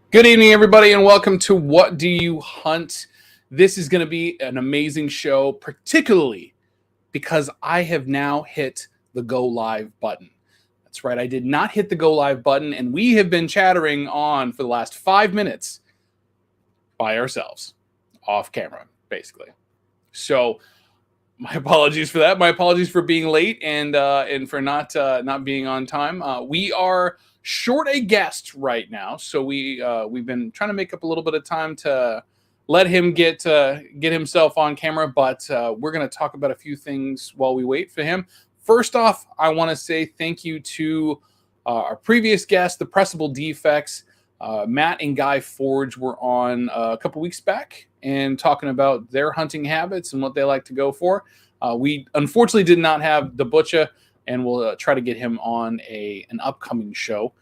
Good evening, everybody, and welcome to What Do You Hunt? This is going to be an amazing show, particularly because I have now hit the go live button. That's right, I did not hit the go live button, and we have been chattering on for the last 5 minutes by ourselves, off camera, basically. So, my apologies for that. My apologies for being late and for not being on time. We are short a guest right now, so we've been trying to make up a little bit of time to let him get himself on camera. But we're going to talk about a few things while we wait for him. First off, I want to say thank you to our previous guest, the Pressable Defects. Matt and Guy Forge were on a couple weeks back and talking about their hunting habits and what they like to go for. We unfortunately did not have the Butcher, and we'll try to get him on an upcoming show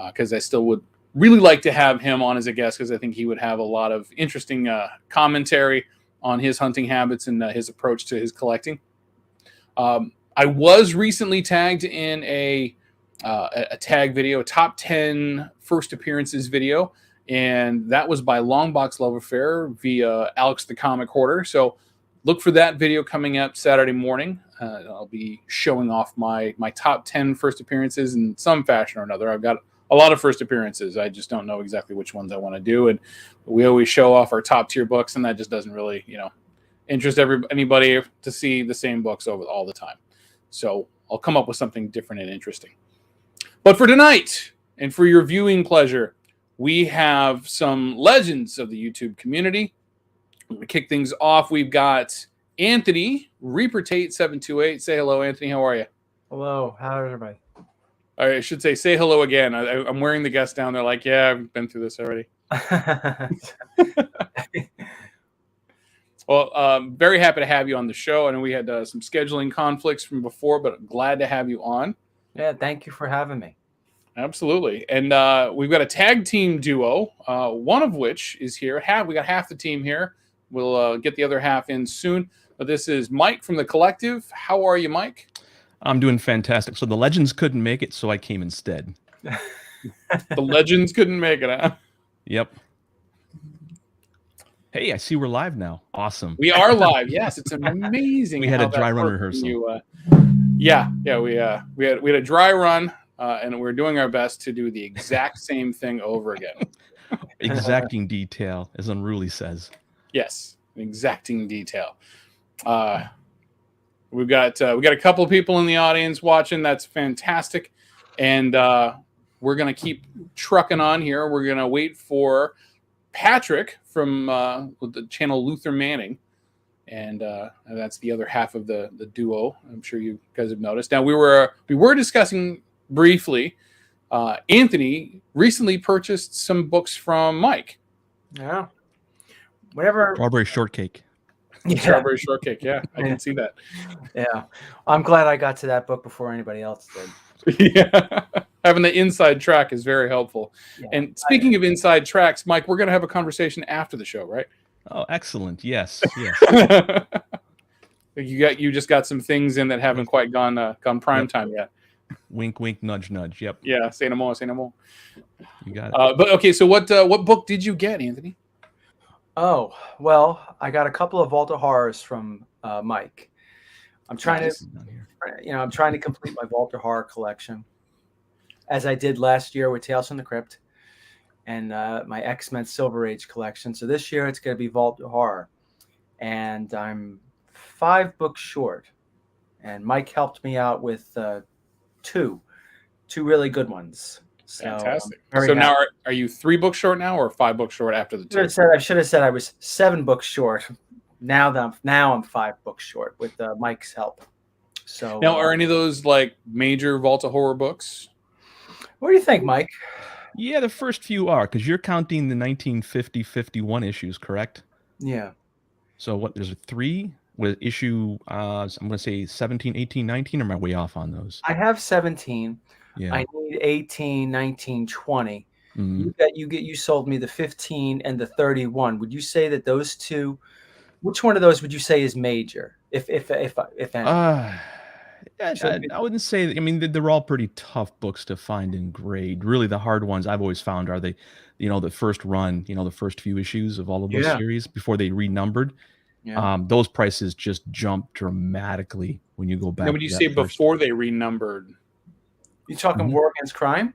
because I still would really like to have him on as a guest because I think he would have a lot of interesting commentary on his hunting habits and his approach to his collecting. I was recently tagged in a tag video, a top 10 first appearances video, and that was by Longbox Love Affair via Alex the Comic Hoarder. So look for that video coming up Saturday morning. I'll be showing off my top 10 first appearances in some fashion or another. I've got a lot of first appearances. I just don't know exactly which ones I want to do, and we always show off our top tier books, and that just doesn't really, interest anybody to see the same books over all the time. So I'll come up with something different and interesting. But for tonight, and for your viewing pleasure, we have some legends of the YouTube community. I'm going to kick things off. We've got Anthony, ReaperTate728. Say hello, Anthony. How are you? Hello. How's everybody? All right, I should say hello again. I'm wearing the guest down. They're like, yeah, I've been through this already. Well, very happy to have you on the show. I know we had some scheduling conflicts from before, but glad to have you on. Yeah, thank you for having me. Absolutely. And we've got a tag team duo, one of which is here. We got half the team here. We'll get the other half in soon. But this is Mike from the Collective. How are you, Mike? I'm doing fantastic. So the legends couldn't make it, so I came instead. The legends couldn't make it, huh? Yep. Hey, I see we're live now. Awesome. We are live. Yes, it's amazing. We had a dry run rehearsal. We had a dry run, and we're doing our best to do the exact same thing over again. Exacting detail, as Unruly says. Yes, exacting detail. We got a couple of people in the audience watching. That's fantastic, and we're gonna keep trucking on here. We're gonna wait for Patrick from the channel Luther Manning, and that's the other half of the duo. I'm sure you guys have noticed. Now we were discussing briefly. Anthony recently purchased some books from Mike. Yeah. Whatever. Strawberry shortcake. Yeah. Strawberry shortcake. Yeah, I can see that. Yeah. I'm glad I got to that book before anybody else did. Yeah. Having the inside track is very helpful. Yeah, and speaking of inside tracks, Mike, we're going to have a conversation after the show, right? Oh, excellent. Yes. You just got some things in that haven't quite gone prime time yet. Wink, wink, nudge, nudge. Yep. Yeah. Say no more. Say no more. You got it. But okay. So what book did you get, Anthony? Oh, well, I got a couple of Vault of Horrors from Mike. I'm trying to complete my Vault of Horror collection, as I did last year with Tales from the Crypt and my X-Men Silver Age collection. So this year it's going to be Vault of Horror, and I'm 5 books short. And Mike helped me out with two really good ones. So, fantastic. So now are you 3 books short now, or 5 books short after the 2? I should have said I was 7 books short. Now I'm 5 books short with Mike's help. So now, are any of those like major Vault of Horror books? What do you think, Mike? Yeah, the first few are, because you're counting the 1950-51 issues, correct? Yeah. So what? There's 3 with issue. I'm going to say 17, 18, 19. Or am I way off on those? I have 17. Yeah. I need 18, 19, 20. Mm-hmm. You sold me the 15 and the 31. Would you say that those two? Which one of those would you say is major, if any? I wouldn't say. I mean, they're all pretty tough books to find and grade. Really, the hard ones I've always found are the first run, the first few issues of all of those series before they renumbered. Yeah. Those prices just jump dramatically when you go back. Now, when you say before they renumbered, you talking War Against Crime?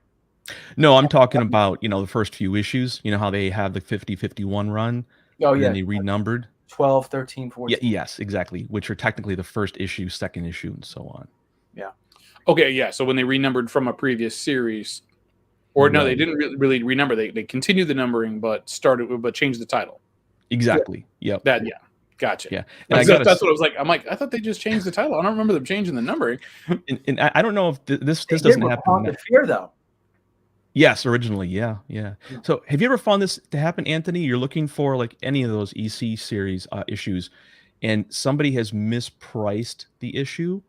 No, I'm talking about the first few issues. You know how they have the 50-51 run. Oh yeah, and they renumbered 12, 13, 14. Yeah, yes, exactly. Which are technically the first issue, second issue, and so on. Yeah. Okay, yeah. So when they renumbered from a previous series, or no, they didn't really renumber. They continued the numbering, but changed the title. Exactly. Yep. Gotcha. Yeah. And that's what I was like. I'm like, I thought they just changed the title. I don't remember them changing the numbering. And I don't know if this doesn't happen. The Fear, though. Yes, originally, yeah. So, have you ever found this to happen, Anthony? You're looking for like any of those EC series issues, and somebody has mispriced the issue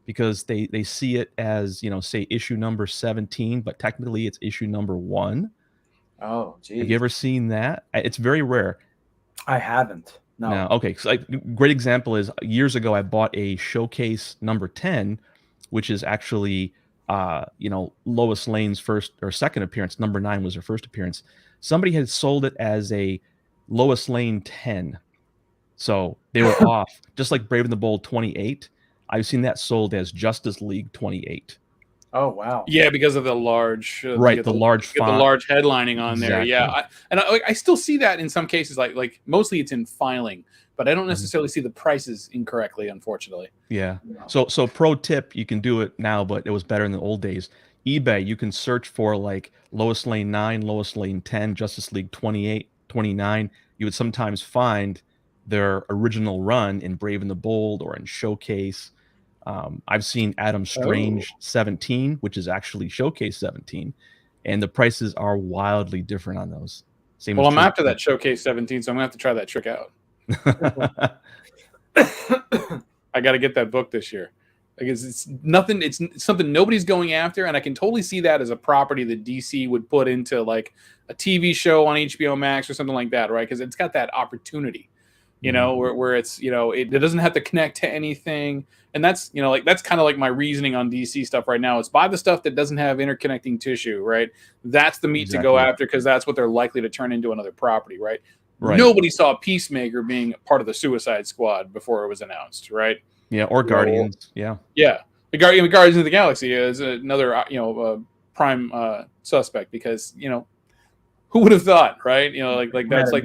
because they see it as say issue number 17, but technically it's issue number 1. Oh, geez. Have you ever seen that? It's very rare. I haven't. No. Okay. So, great example is years ago I bought a Showcase number 10, which is actually Lois Lane's first or second appearance. Number 9 was her first appearance. Somebody had sold it as a Lois Lane 10. So they were off. Just like Brave and the Bold 28. I've seen that sold as Justice League 28. Oh, wow. Yeah, because of the large the large font. The large headlining on there. Exactly. Yeah. I still see that in some cases, like mostly it's in filing, but I don't necessarily see the prices incorrectly, unfortunately. Yeah. So pro tip, you can do it now, but it was better in the old days. eBay, you can search for like Lois Lane 9, Lois Lane 10, Justice League 28, 29. You would sometimes find their original run in Brave and the Bold or in Showcase. I've seen Adam Strange 17, which is actually Showcase 17, and the prices are wildly different on those. Well, I'm after that Showcase 17, so I'm gonna have to try that trick out. I got to get that book this year. It's nothing. It's something nobody's going after, and I can totally see that as a property that DC would put into like a TV show on HBO Max or something like that, right? Because it's got that opportunity, where it's it doesn't have to connect to anything, and that's that's kind of like my reasoning on DC stuff right now. It's buy the stuff that doesn't have interconnecting tissue, right? That's the meat to go after because that's what they're likely to turn into another property, right? Nobody saw Peacemaker being part of the Suicide Squad before it was announced, right? Yeah, or Guardians. Yeah. The Guardians of the Galaxy is another prime suspect because who would have thought, right? That's like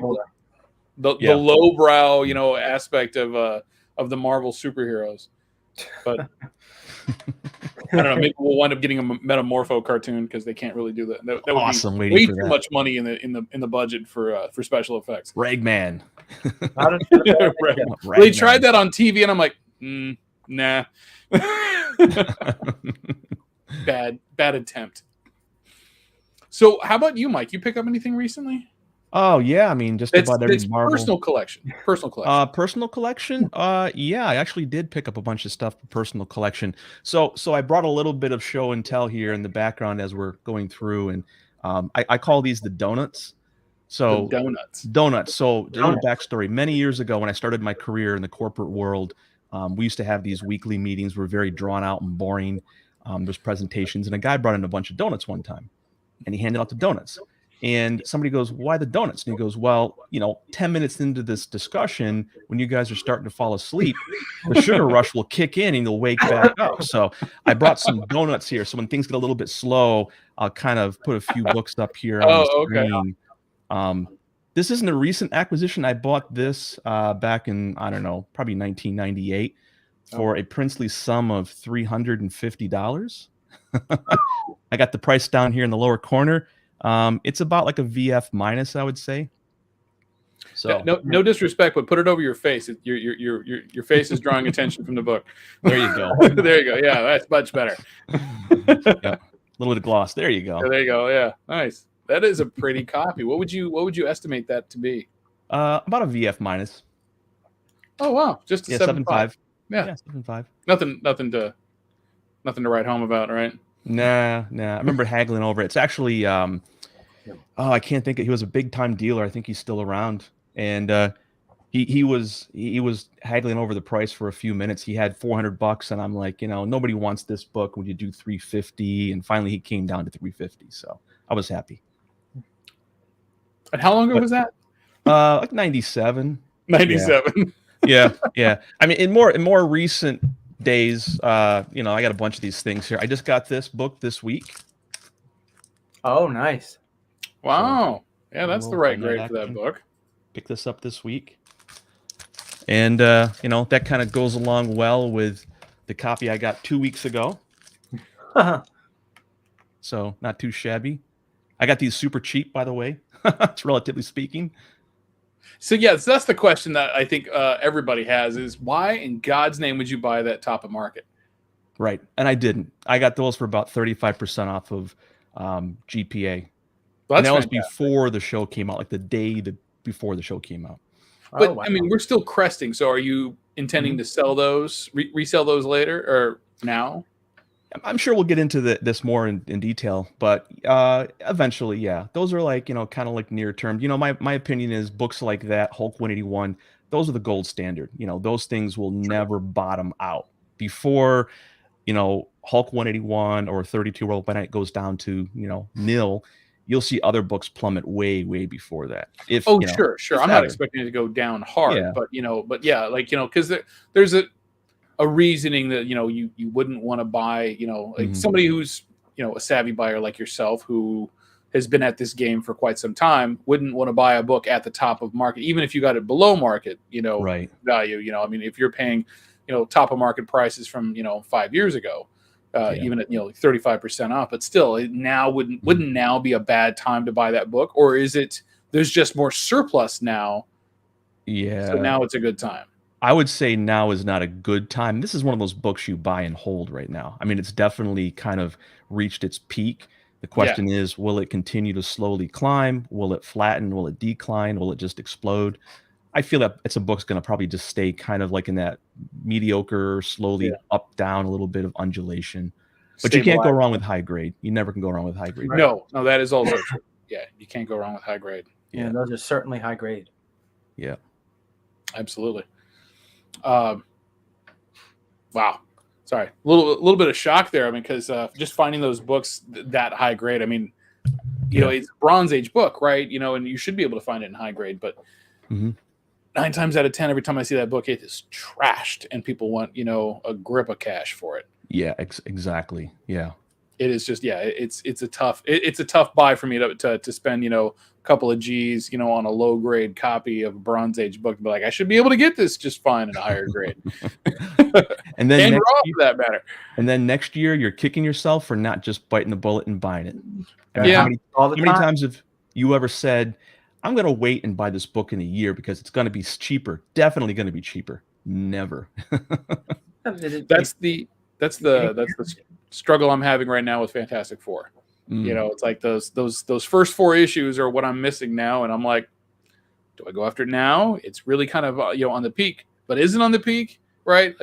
the lowbrow aspect of the Marvel superheroes. But I don't know. Maybe we'll wind up getting a Metamorpho cartoon because they can't really do that. That would awesome. be way too much money in the budget for special effects. Ragman. They tried that on TV, and I'm like, nah. Bad attempt. So, how about you, Mike? You pick up anything recently? Oh yeah, I mean, just about every Marvel. Personal collection. Personal collection. Yeah, I actually did pick up a bunch of stuff for personal collection. So I brought a little bit of show and tell here in the background as we're going through, and I call these the donuts. So donuts. So a little backstory. Many years ago, when I started my career in the corporate world, we used to have these weekly meetings. We're very drawn out and boring. There's presentations, and a guy brought in a bunch of donuts one time, and he handed out the donuts. And somebody goes, why the donuts? And he goes, well, 10 minutes into this discussion, when you guys are starting to fall asleep, the sugar rush will kick in and you'll wake back up. So I brought some donuts here. So when things get a little bit slow, I'll kind of put a few books up here on the screen. Okay. This isn't a recent acquisition. I bought this back in, I don't know, probably 1998 for a princely sum of $350. I got the price down here in the lower corner. It's about like a VF minus, I would say. So no disrespect, but put it over your face. Your face is drawing attention from the book. There you go. There you go. Yeah, that's much better. Yeah. A little bit of gloss. There you go. There you go. Yeah, nice. That is a pretty copy. What would you estimate that to be? About a VF minus. Oh wow, just a 7.5. Yeah, 7.5. Nothing to write home about, right? Nah. I remember haggling over it. It's actually, I can't think. He was a big time dealer. I think he's still around, and He was haggling over the price for a few minutes. He had $400, and I'm like, nobody wants this book. Would you do $350? And finally, he came down to $350. So I was happy. And how long ago was that? Like 97. 97. Yeah. I mean, in more recent days, I got a bunch of these things here. I just got this book this week. Oh, nice. Wow. So, yeah, that's the right grade for that book. Pick this up this week. And, that kind of goes along well with the copy I got 2 weeks ago. So not too shabby. I got these super cheap, by the way. It's relatively speaking. So, yes, that's the question that I think everybody has is why in God's name would you buy that top of market? Right. And I didn't. I got those for about 35% off of GPA. Well, and that was before the show came out, like the day before the show came out. But, I mean, we're still cresting. So are you intending to sell those, resell those later or now? I'm sure we'll get into this more in detail, but eventually, yeah. Those are like, kind of like near term. My opinion is books like that, Hulk 181, those are the gold standard. Those things will never bottom out. Before, Hulk 181 or 32 World by Night goes down to, nil, you'll see other books plummet way, way before that. Sure. I'm not expecting it to go down hard, but because there's a reasoning that you wouldn't want to buy, like somebody who's a savvy buyer like yourself who has been at this game for quite some time wouldn't want to buy a book at the top of market, even if you got it below market, right. value. I mean, if you're paying top of market prices from 5 years ago. Even at 35% off, but still, it now wouldn't now be a bad time to buy that book, or is it? There's just more surplus now. Yeah. So now it's a good time. I would say now is not a good time. This is one of those books you buy and hold right now. I mean, it's definitely kind of reached its peak. The question is, will it continue to slowly climb? Will it flatten? Will it decline? Will it just explode? I feel that it's a book's going to probably just stay kind of like in that mediocre, slowly up, down, a little bit of undulation. But you can't go wrong with high grade. You never can go wrong with high grade. No, that is also true. Yeah, you can't go wrong with high grade. Yeah, those are certainly high grade. Yeah, absolutely. Wow. Sorry, a little bit of shock there. I mean, because just finding those books that high grade. I mean, it's a Bronze Age book, right? And you should be able to find it in high grade, but. 9 times out of 10, every time I see that book, it is trashed, and people want a grip of cash for it. Yeah, exactly. Yeah, it is just it's a tough buy for me to spend a couple of G's on a low grade copy of a Bronze Age book. But I should be able to get this just fine in a higher grade, and then raw for that matter. And then next year, you're kicking yourself for not just biting the bullet and buying it. How many times have you ever said, I'm going to wait and buy this book in a year because it's going to be cheaper. Definitely going to be cheaper. Never. That's the struggle I'm having right now with Fantastic Four. It's like those first 4 issues are what I'm missing now, and I'm like, do I go after it now? It's really kind of on the peak, but is it on the peak? Right?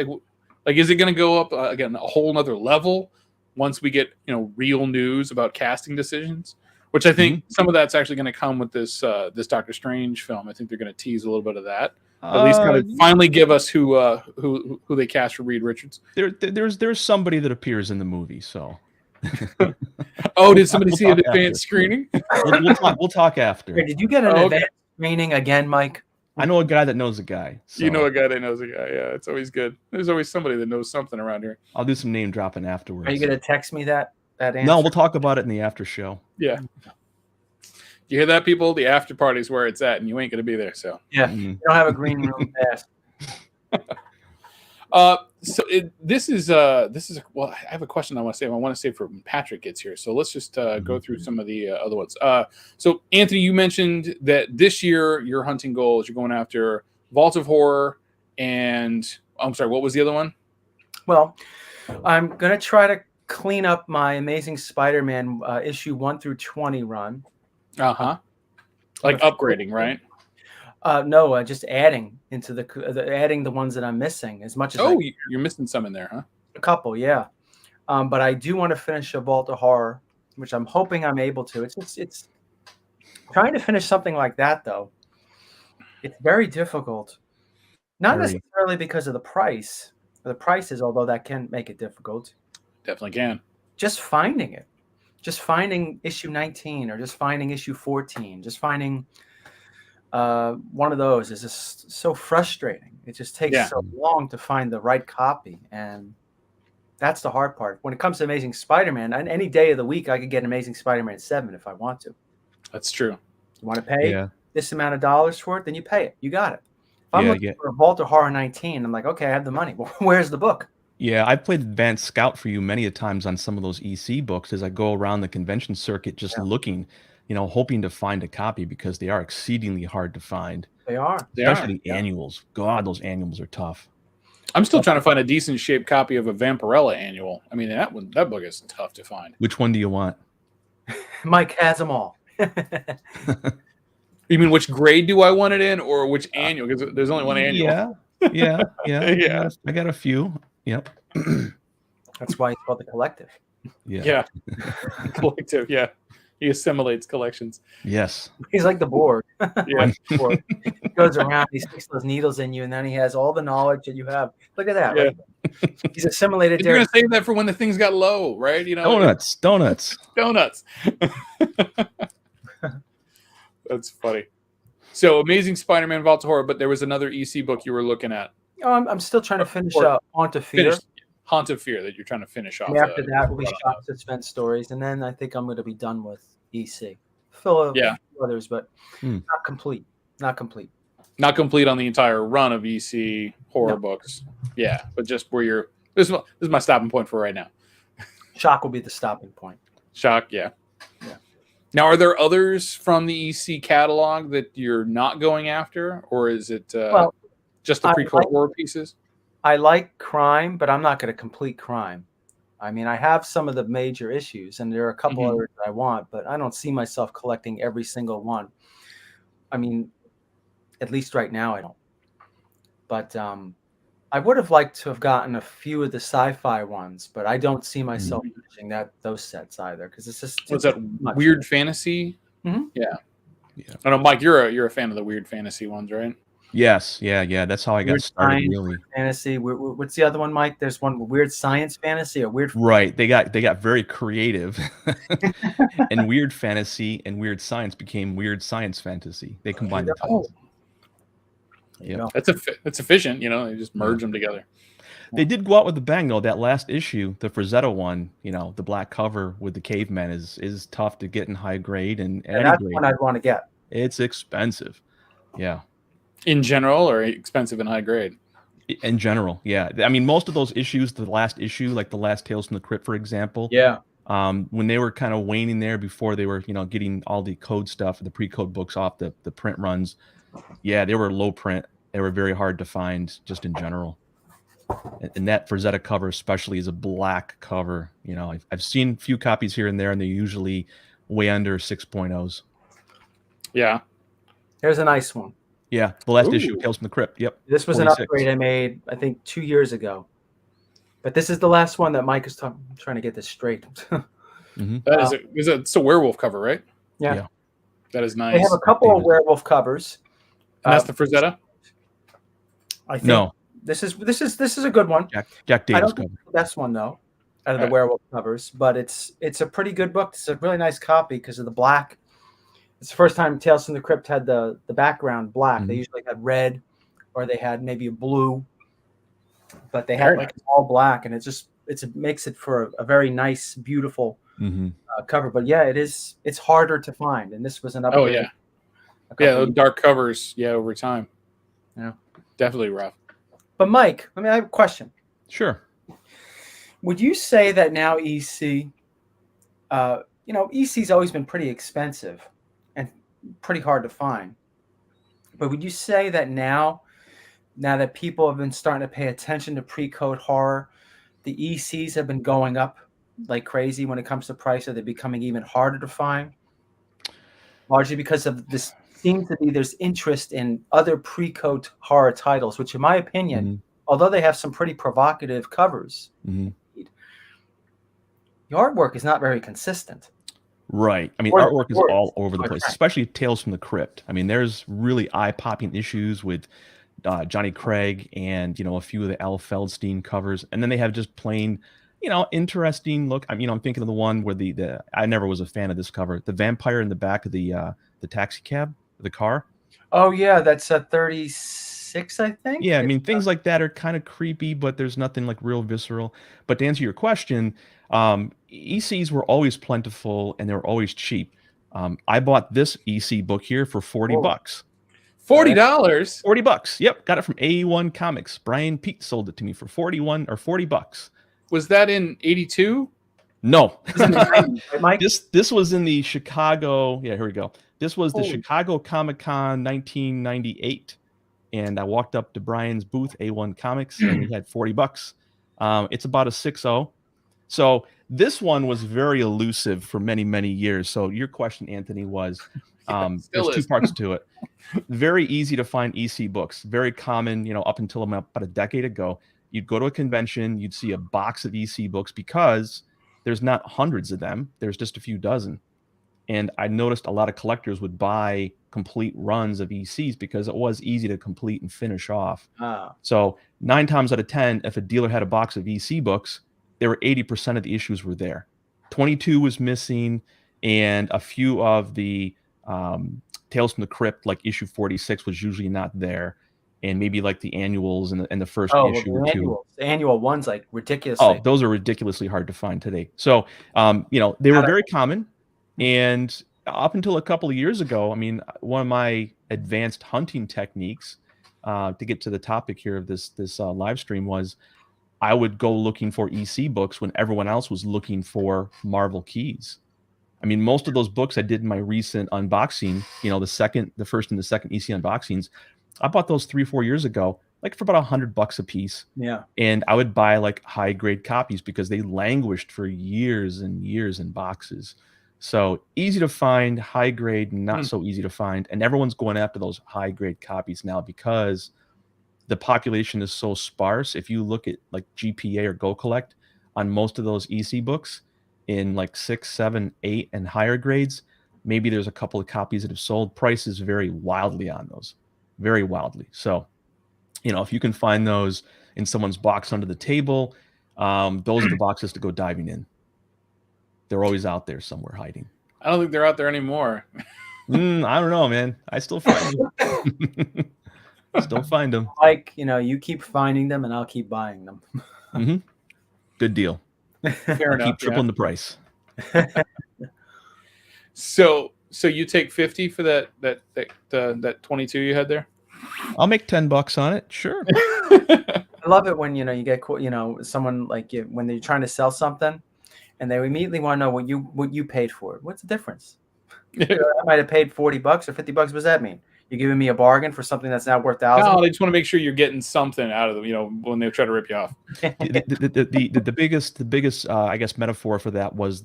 Like is it going to go up again a whole nother level once we get real news about casting decisions? Which I think some of that's actually going to come with this Doctor Strange film. I think they're going to tease a little bit of that. At least kind of finally give us who they cast for Reed Richards. There's somebody that appears in the movie. So. Did somebody see an advanced screening? We'll talk after. Wait, did you get an advanced screening again, Mike? I know a guy that knows a guy. So. You know a guy that knows a guy. Yeah, it's always good. There's always somebody that knows something around here. I'll do some name dropping afterwards. Are you going to text me that answer? No, we'll talk about it in the after show. Yeah. You hear that, people? The after party's where it's at, and you ain't going to be there. So you don't have a green room pass. This is well, I have a question I want to say for when Patrick gets here. So let's just go through some of the other ones. So Anthony, you mentioned that this year your hunting goal is you're going after Vault of Horror, and I'm sorry, what was the other one? Well, I'm going to try to clean up my Amazing Spider-Man issue 1 through 20 run. Like upgrading, right? No, just adding into adding the ones that I'm missing as much as. You're missing some in there, huh? A couple, yeah. But I do want to finish a Vault of Horror, which I'm hoping I'm able to. It's trying to finish something like that though. It's very difficult Not necessarily because of the price. The prices, although that can make it difficult. Definitely can. Just finding it. Just finding issue 19 or just finding issue 14. Just finding one of those is just so frustrating. It just takes so long to find the right copy. And that's the hard part. When it comes to Amazing Spider-Man, on any day of the week, I could get Amazing Spider-Man 7 if I want to. That's true. You want to pay this amount of dollars for it, then you pay it. You got it. If I'm looking for a Vault of Horror 19, I'm like, okay, I have the money. Well, where's the book? Yeah, I've played Advanced Scout for you many a times on some of those EC books as I go around the convention circuit just looking, hoping to find a copy because they are exceedingly hard to find. They are. Especially the annuals. God, those annuals are tough. I'm still trying to find a decent shaped copy of a Vampirella annual. I mean, that book is tough to find. Which one do you want? Mike has them all. You mean which grade do I want it in, or which annual? Because there's only one annual. Yeah. I got a few. Yep. That's why it's called the Collective. Yeah. Collective. Yeah. He assimilates collections. Yes. He's like the board. Yeah. He goes around, he sticks those needles in you, and then he has all the knowledge that you have. Look at that. Yeah. He's assimilated. You're going to save that for when the things got low, right? Donuts. That's funny. So Amazing Spider-Man Vault of Horror, but there was another EC book you were looking at. Oh, I'm still trying to finish Haunt of Fear. Haunt of Fear that you're trying to finish off. And after that will be Shock Suspense Stories, and then I think I'm going to be done with EC. Fill a few others, but not complete. Not complete. Not complete on the entire run of EC horror books. Yeah, but just where this is my stopping point for right now. Shock will be the stopping point. Shock, yeah. Now, are there others from the EC catalog that you're not going after, or is it just the pre-code horror pieces? I like crime, but I'm not going to complete crime. I mean, I have some of the major issues, and there are a couple others that I want, but I don't see myself collecting every single one. I mean, at least right now, I don't. But I would have liked to have gotten a few of the sci-fi ones, but I don't see myself finishing those sets either because it's just. What's that weird fantasy? Mm-hmm. Yeah. I know, Mike. You're a fan of the weird fantasy ones, right? Yes. Yeah. That's how I got started. Really. Fantasy. What's the other one, Mike? There's one weird science fantasy or weird. Right. They got very creative, and weird fantasy and weird science became weird science fantasy. They combined the titles. Yeah, that's efficient. They just merge them together. They did go out with a bang though. That last issue, the Frazetta one, the black cover with the cavemen is tough to get in high grade and that's one I'd want to get. It's expensive. Yeah. In general, or expensive in high grade? In general, yeah. I mean, most of those issues, the last issue, like the last Tales from the Crypt, for example. Yeah. When they were kind of waning there before they were, getting all the code stuff, the pre-code books off the print runs. Yeah, they were low print. They were very hard to find just in general. And that Frazetta cover especially is a black cover. I've seen a few copies here and there, and they're usually way under 6.0s. Yeah. Here's a nice one. Yeah, the last issue, Tales from the Crypt. Yep. This was 46. An upgrade I made, I think, 2 years ago. But this is the last one that Mike is trying to get this straight. It's a werewolf cover, right? Yeah. That is nice. They have a couple of werewolf covers. And that's the Frazetta? I think this is a good one. Jack Davis cover. The best one though, out of the werewolf covers, but it's a pretty good book. It's a really nice copy because of the black. It's the first time Tales from the Crypt had the background black. They usually had red, or they had maybe a blue, but they had all black, and it makes it for a very nice, beautiful cover. But yeah, it's harder to find, and this was an upgrade. Oh yeah, dark covers. Yeah, over time. Yeah, definitely rough. But Mike, I have a question. Sure. Would you say that now EC, EC's always been pretty expensive and pretty hard to find. But would you say that now that people have been starting to pay attention to pre-code horror, the ECs have been going up like crazy when it comes to price? Are they becoming even harder to find? Largely because of this. Seems to be there's interest in other pre-code horror titles, which in my opinion, although they have some pretty provocative covers, the artwork is not very consistent. Right. I mean, artwork is all over the place, especially Tales from the Crypt. I mean, there's really eye-popping issues with Johnny Craig and, a few of the Al Feldstein covers. And then they have just plain, interesting look. I'm thinking of the one where I never was a fan of this cover. The vampire in the back of the taxi cab, the car. Oh yeah, that's a 36, I think. Yeah, things like that are kind of creepy, but there's nothing like real visceral. But to answer your question, ECs were always plentiful and they were always cheap. I bought this EC book here for $40. $40? $40. Yep, got it from A1 Comics. Brian Pete sold it to me for $40. Was that in 82? No. Mike? This was in the Chicago. Yeah, here we go. This was the Chicago Comic-Con 1998. And I walked up to Brian's booth, A1 Comics, and he had $40. It's about a 6.0. So this one was very elusive for many, many years. So your question, Anthony, was there's two parts to it. Very easy to find EC books. Very common, up until about a decade ago. You'd go to a convention, you'd see a box of EC books because there's not hundreds of them. There's just a few dozen. And I noticed a lot of collectors would buy complete runs of ECs because it was easy to complete and finish off. So 9 times out of 10, if a dealer had a box of EC books, there were 80% of the issues were there. 22 was missing, and a few of the Tales from the Crypt, like issue 46, was usually not there. And maybe like the annuals and the first issue or two. The annual one's like ridiculous. Oh, those are ridiculously hard to find today. So, they were very common. And up until a couple of years ago, one of my advanced hunting techniques, to get to the topic here of this live stream, was I would go looking for EC books when everyone else was looking for Marvel keys. Most of those books I did in my recent unboxing, the first and the second EC unboxings, I bought those 3 or 4 years ago, like for about $100 a piece. Yeah. And I would buy like high grade copies because they languished for years and years in boxes. So easy to find, high grade, not so easy to find. And everyone's going after those high grade copies now because the population is so sparse. If you look at like GPA or Go Collect on most of those EC books in like 6, 7, 8 and higher grades, maybe there's a couple of copies that have sold. Prices vary wildly on those, very wildly. So, if you can find those in someone's box under the table, those are the boxes to go diving in. They're always out there somewhere hiding. I don't think they're out there anymore. I don't know, man. I still find them. Still find them. Like, you keep finding them and I'll keep buying them. Mm-hmm. Good deal. Fair enough. Keep tripling the price. So you take 50 for that 22 you had there? I'll make $10 on it. Sure. I love it when, you get, someone like you, when they're trying to sell something and they immediately want to know what you paid for it. What's the difference? I might have paid $40 or $50. What does that mean? You're giving me a bargain for something that's now worth thousands? No, they just want to make sure you're getting something out of them, when they try to rip you off. The biggest I guess metaphor for that was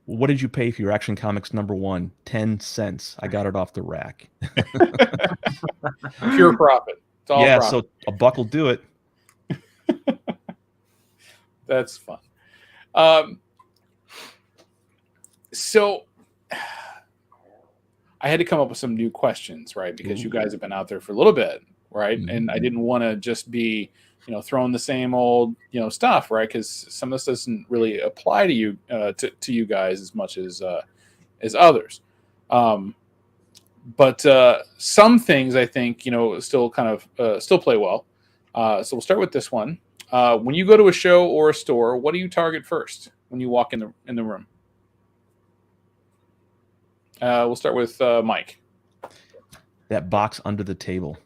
what did you pay for your Action Comics #1? 10 cents. I got it off the rack. Pure profit. It's all profit. So a buck will do it. That's fun. So I had to come up with some new questions, right? Because you guys have been out there for a little bit, right? Mm-hmm. And I didn't want to just be, throwing the same old, stuff, right? Because some of this doesn't really apply to you, to you guys as much as others. But some things I think, still kind of still play well. So we'll start with this one. When you go to a show or a store, what do you target first when you walk in the room? We'll start with Mike. That box under the table.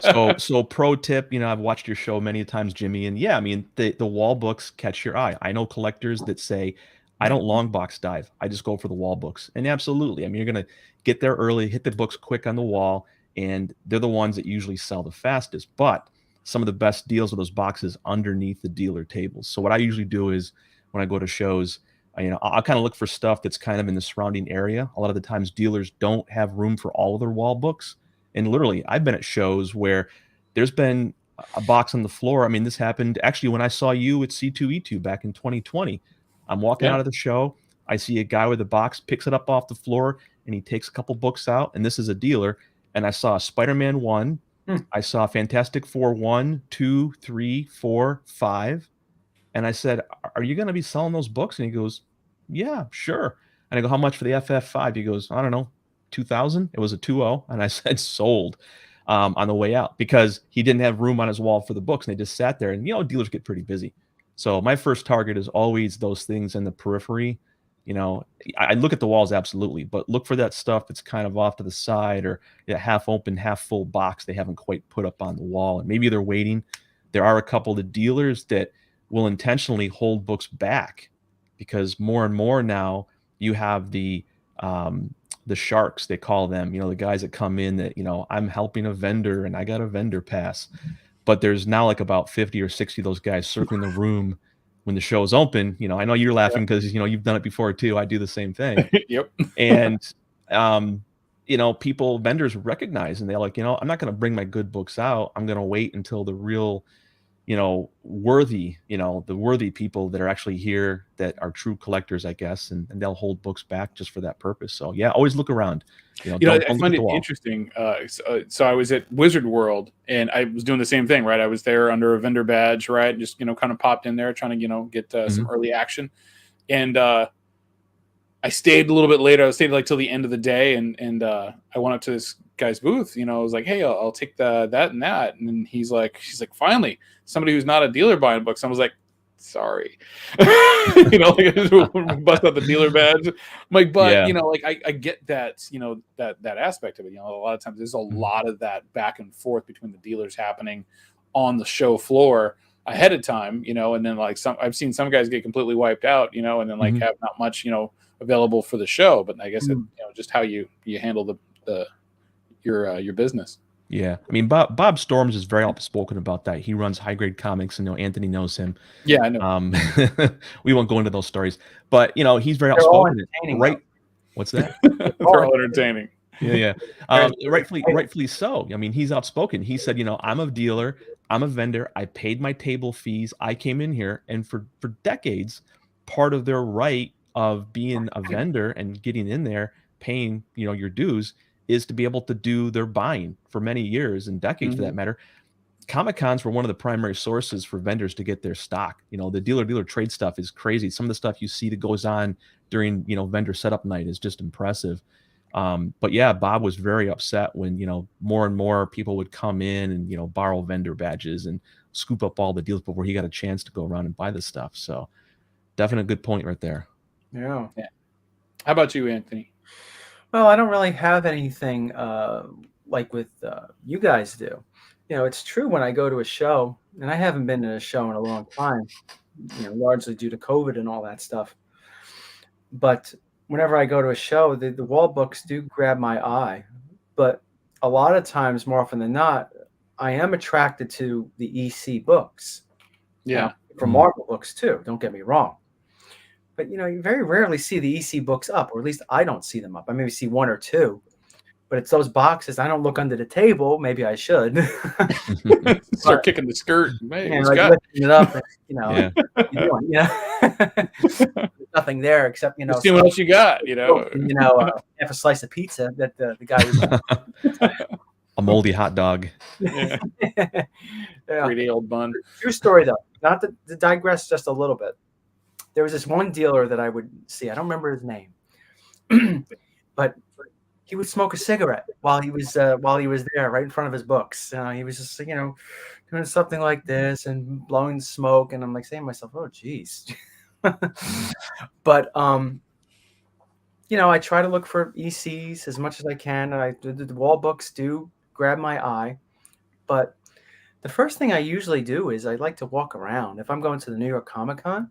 So pro tip, I've watched your show many times, Jimmy, and the wall books catch your eye. I know collectors that say, I don't long box dive. I just go for the wall books. And absolutely, you're going to get there early, hit the books quick on the wall, and they're the ones that usually sell the fastest. But some of the best deals are those boxes underneath the dealer tables. So what I usually do is when I go to shows, I'll kind of look for stuff that's kind of in the surrounding area. A lot of the times dealers don't have room for all of their wall books. And literally, I've been at shows where there's been a box on the floor. This happened actually when I saw you at C2E2 back in 2020. I'm walking out of the show. I see a guy with a box, picks it up off the floor, and he takes a couple books out. And this is a dealer. And I saw a Spider-Man 1, I saw Fantastic Four 1, 2, 3, 4, 5. And I said, "Are you going to be selling those books?" And he goes, "Yeah, sure." And I go, "How much for the FF5?" He goes, "I don't know, 2,000." It was a 2-0. And I said, "Sold," on the way out, because he didn't have room on his wall for the books. And they just sat there. And, dealers get pretty busy. So my first target is always those things in the periphery. I look at the walls, absolutely, but look for that stuff that's kind of off to the side, or half open, half full box they haven't quite put up on the wall. And maybe they're waiting. There are a couple of dealers that will intentionally hold books back, because more and more now you have the sharks, they call them, the guys that come in that, I'm helping a vendor and I got a vendor pass. But there's now like about 50 or 60 of those guys circling the room when the show's open. I know you're laughing because, you've done it before too. I do the same thing. Yep. And, vendors recognize, and they're like, I'm not going to bring my good books out. I'm going to wait until the real, the worthy people that are actually here that are true collectors, I guess, and they'll hold books back just for that purpose. So yeah, always look around. I find it interesting. So I was at Wizard World and I was doing the same thing, right? I was there under a vendor badge, right? Just, kind of popped in there trying to, get some early action. And I stayed a little bit later. I stayed like till the end of the day, and I went up to this guy's booth. I was like, "Hey, I'll take that and that." And then she's like, "Finally, somebody who's not a dealer buying books." I was like, "Sorry," like bust out the dealer badge. I'm like, but I get that, that aspect of it. A lot of times there's a lot of that back and forth between the dealers happening on the show floor ahead of time, and then like I've seen some guys get completely wiped out, and then like have not much, available for the show. But I guess just how you handle your business. Yeah, I mean, Bob Storms is very outspoken about that. He runs High Grade Comics, and Anthony knows him. Yeah, I know. We won't go into those stories, but he's very outspoken. Right? What's that? They're all entertaining. Yeah. Rightfully so. I mean, he's outspoken. He said, "I'm a dealer, I'm a vendor. I paid my table fees. I came in here, and for decades, part of their right of being a vendor and getting in there, paying your dues, is to be able to do their buying for many years and decades, for that matter." Comic-Cons were one of the primary sources for vendors to get their stock. The dealer trade stuff is crazy. Some of the stuff you see that goes on during vendor setup night is just impressive. But yeah, Bob was very upset when more and more people would come in and borrow vendor badges and scoop up all the deals before he got a chance to go around and buy this stuff. So definitely a good point right there. Yeah. How about you, Anthony? Well, I don't really have anything like with you guys do. It's true, when I go to a show, and I haven't been to a show in a long time, largely due to COVID and all that stuff. But whenever I go to a show, the wall books do grab my eye. But a lot of times, more often than not, I am attracted to the EC books. Yeah. For Marvel books too, don't get me wrong. But you very rarely see the EC books up, or at least I don't see them up. I maybe see one or two, but it's those boxes. I don't look under the table. Maybe I should. Start kicking the skirt. Hey, lifting it up. And, there's nothing there except see what else you got. Half a slice of pizza that the guy was. A moldy hot dog. Yeah. 3-day-old bun. True story though. Not to digress just a little bit. There was this one dealer that I would see. I don't remember his name, but he would smoke a cigarette while he was there, right in front of his books. He was just doing something like this and blowing smoke, and I'm like saying to myself, "Oh, geez." But I try to look for ECs as much as I can, and the wall books do grab my eye. But the first thing I usually do is I like to walk around. If I'm going to the New York Comic Con,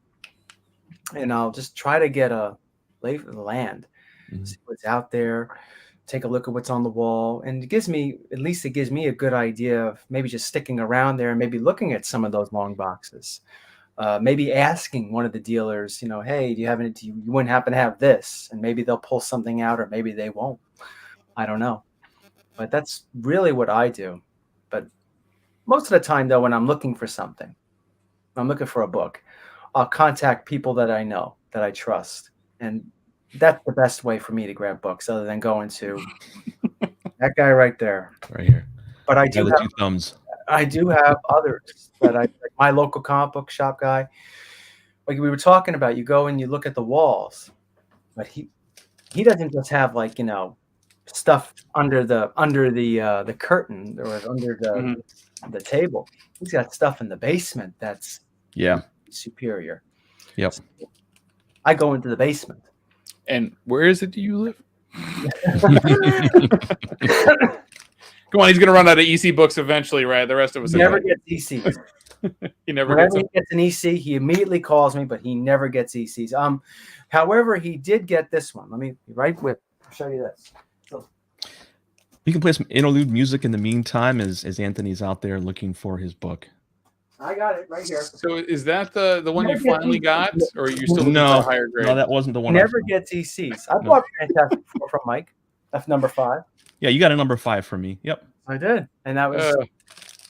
and I'll just try to get a lay of the land, see what's out there, take a look at what's on the wall, and it gives me a good idea of maybe just sticking around there and maybe looking at some of those long boxes. Maybe asking one of the dealers, "Hey, do you wouldn't happen to have this?" And maybe they'll pull something out, or maybe they won't. I don't know. But that's really what I do. But most of the time, though, when I'm looking for something, I'm looking for a book, I'll contact people that I know, that I trust. And that's the best way for me to grab books, other than going to that guy right there. Right here. But I By do the have, two thumbs. I do have others that like my local comic book shop guy. Like we were talking about, you go and you look at the walls, but he doesn't just have like, stuff under the curtain or under the table. He's got stuff in the basement that's superior. Yep. So I go into the basement. And where is it do you live? Come on, he's gonna run out of EC books eventually, right? The rest of us never gets ECs. He never Whenever gets he gets an EC, he immediately calls me, but he never gets ECs. However, he did get this one. Let me I'll show you this. So, You can play some interlude music in the meantime as Anthony's out there looking for his book. I got it right here. So is that the one you finally got, or are you still looking for a higher grade? No, that wasn't the one. Never gets ECs. I bought Fantastic Four from Mike. That's number 5. Yeah, you got a number 5 from me. Yep. I did, and that was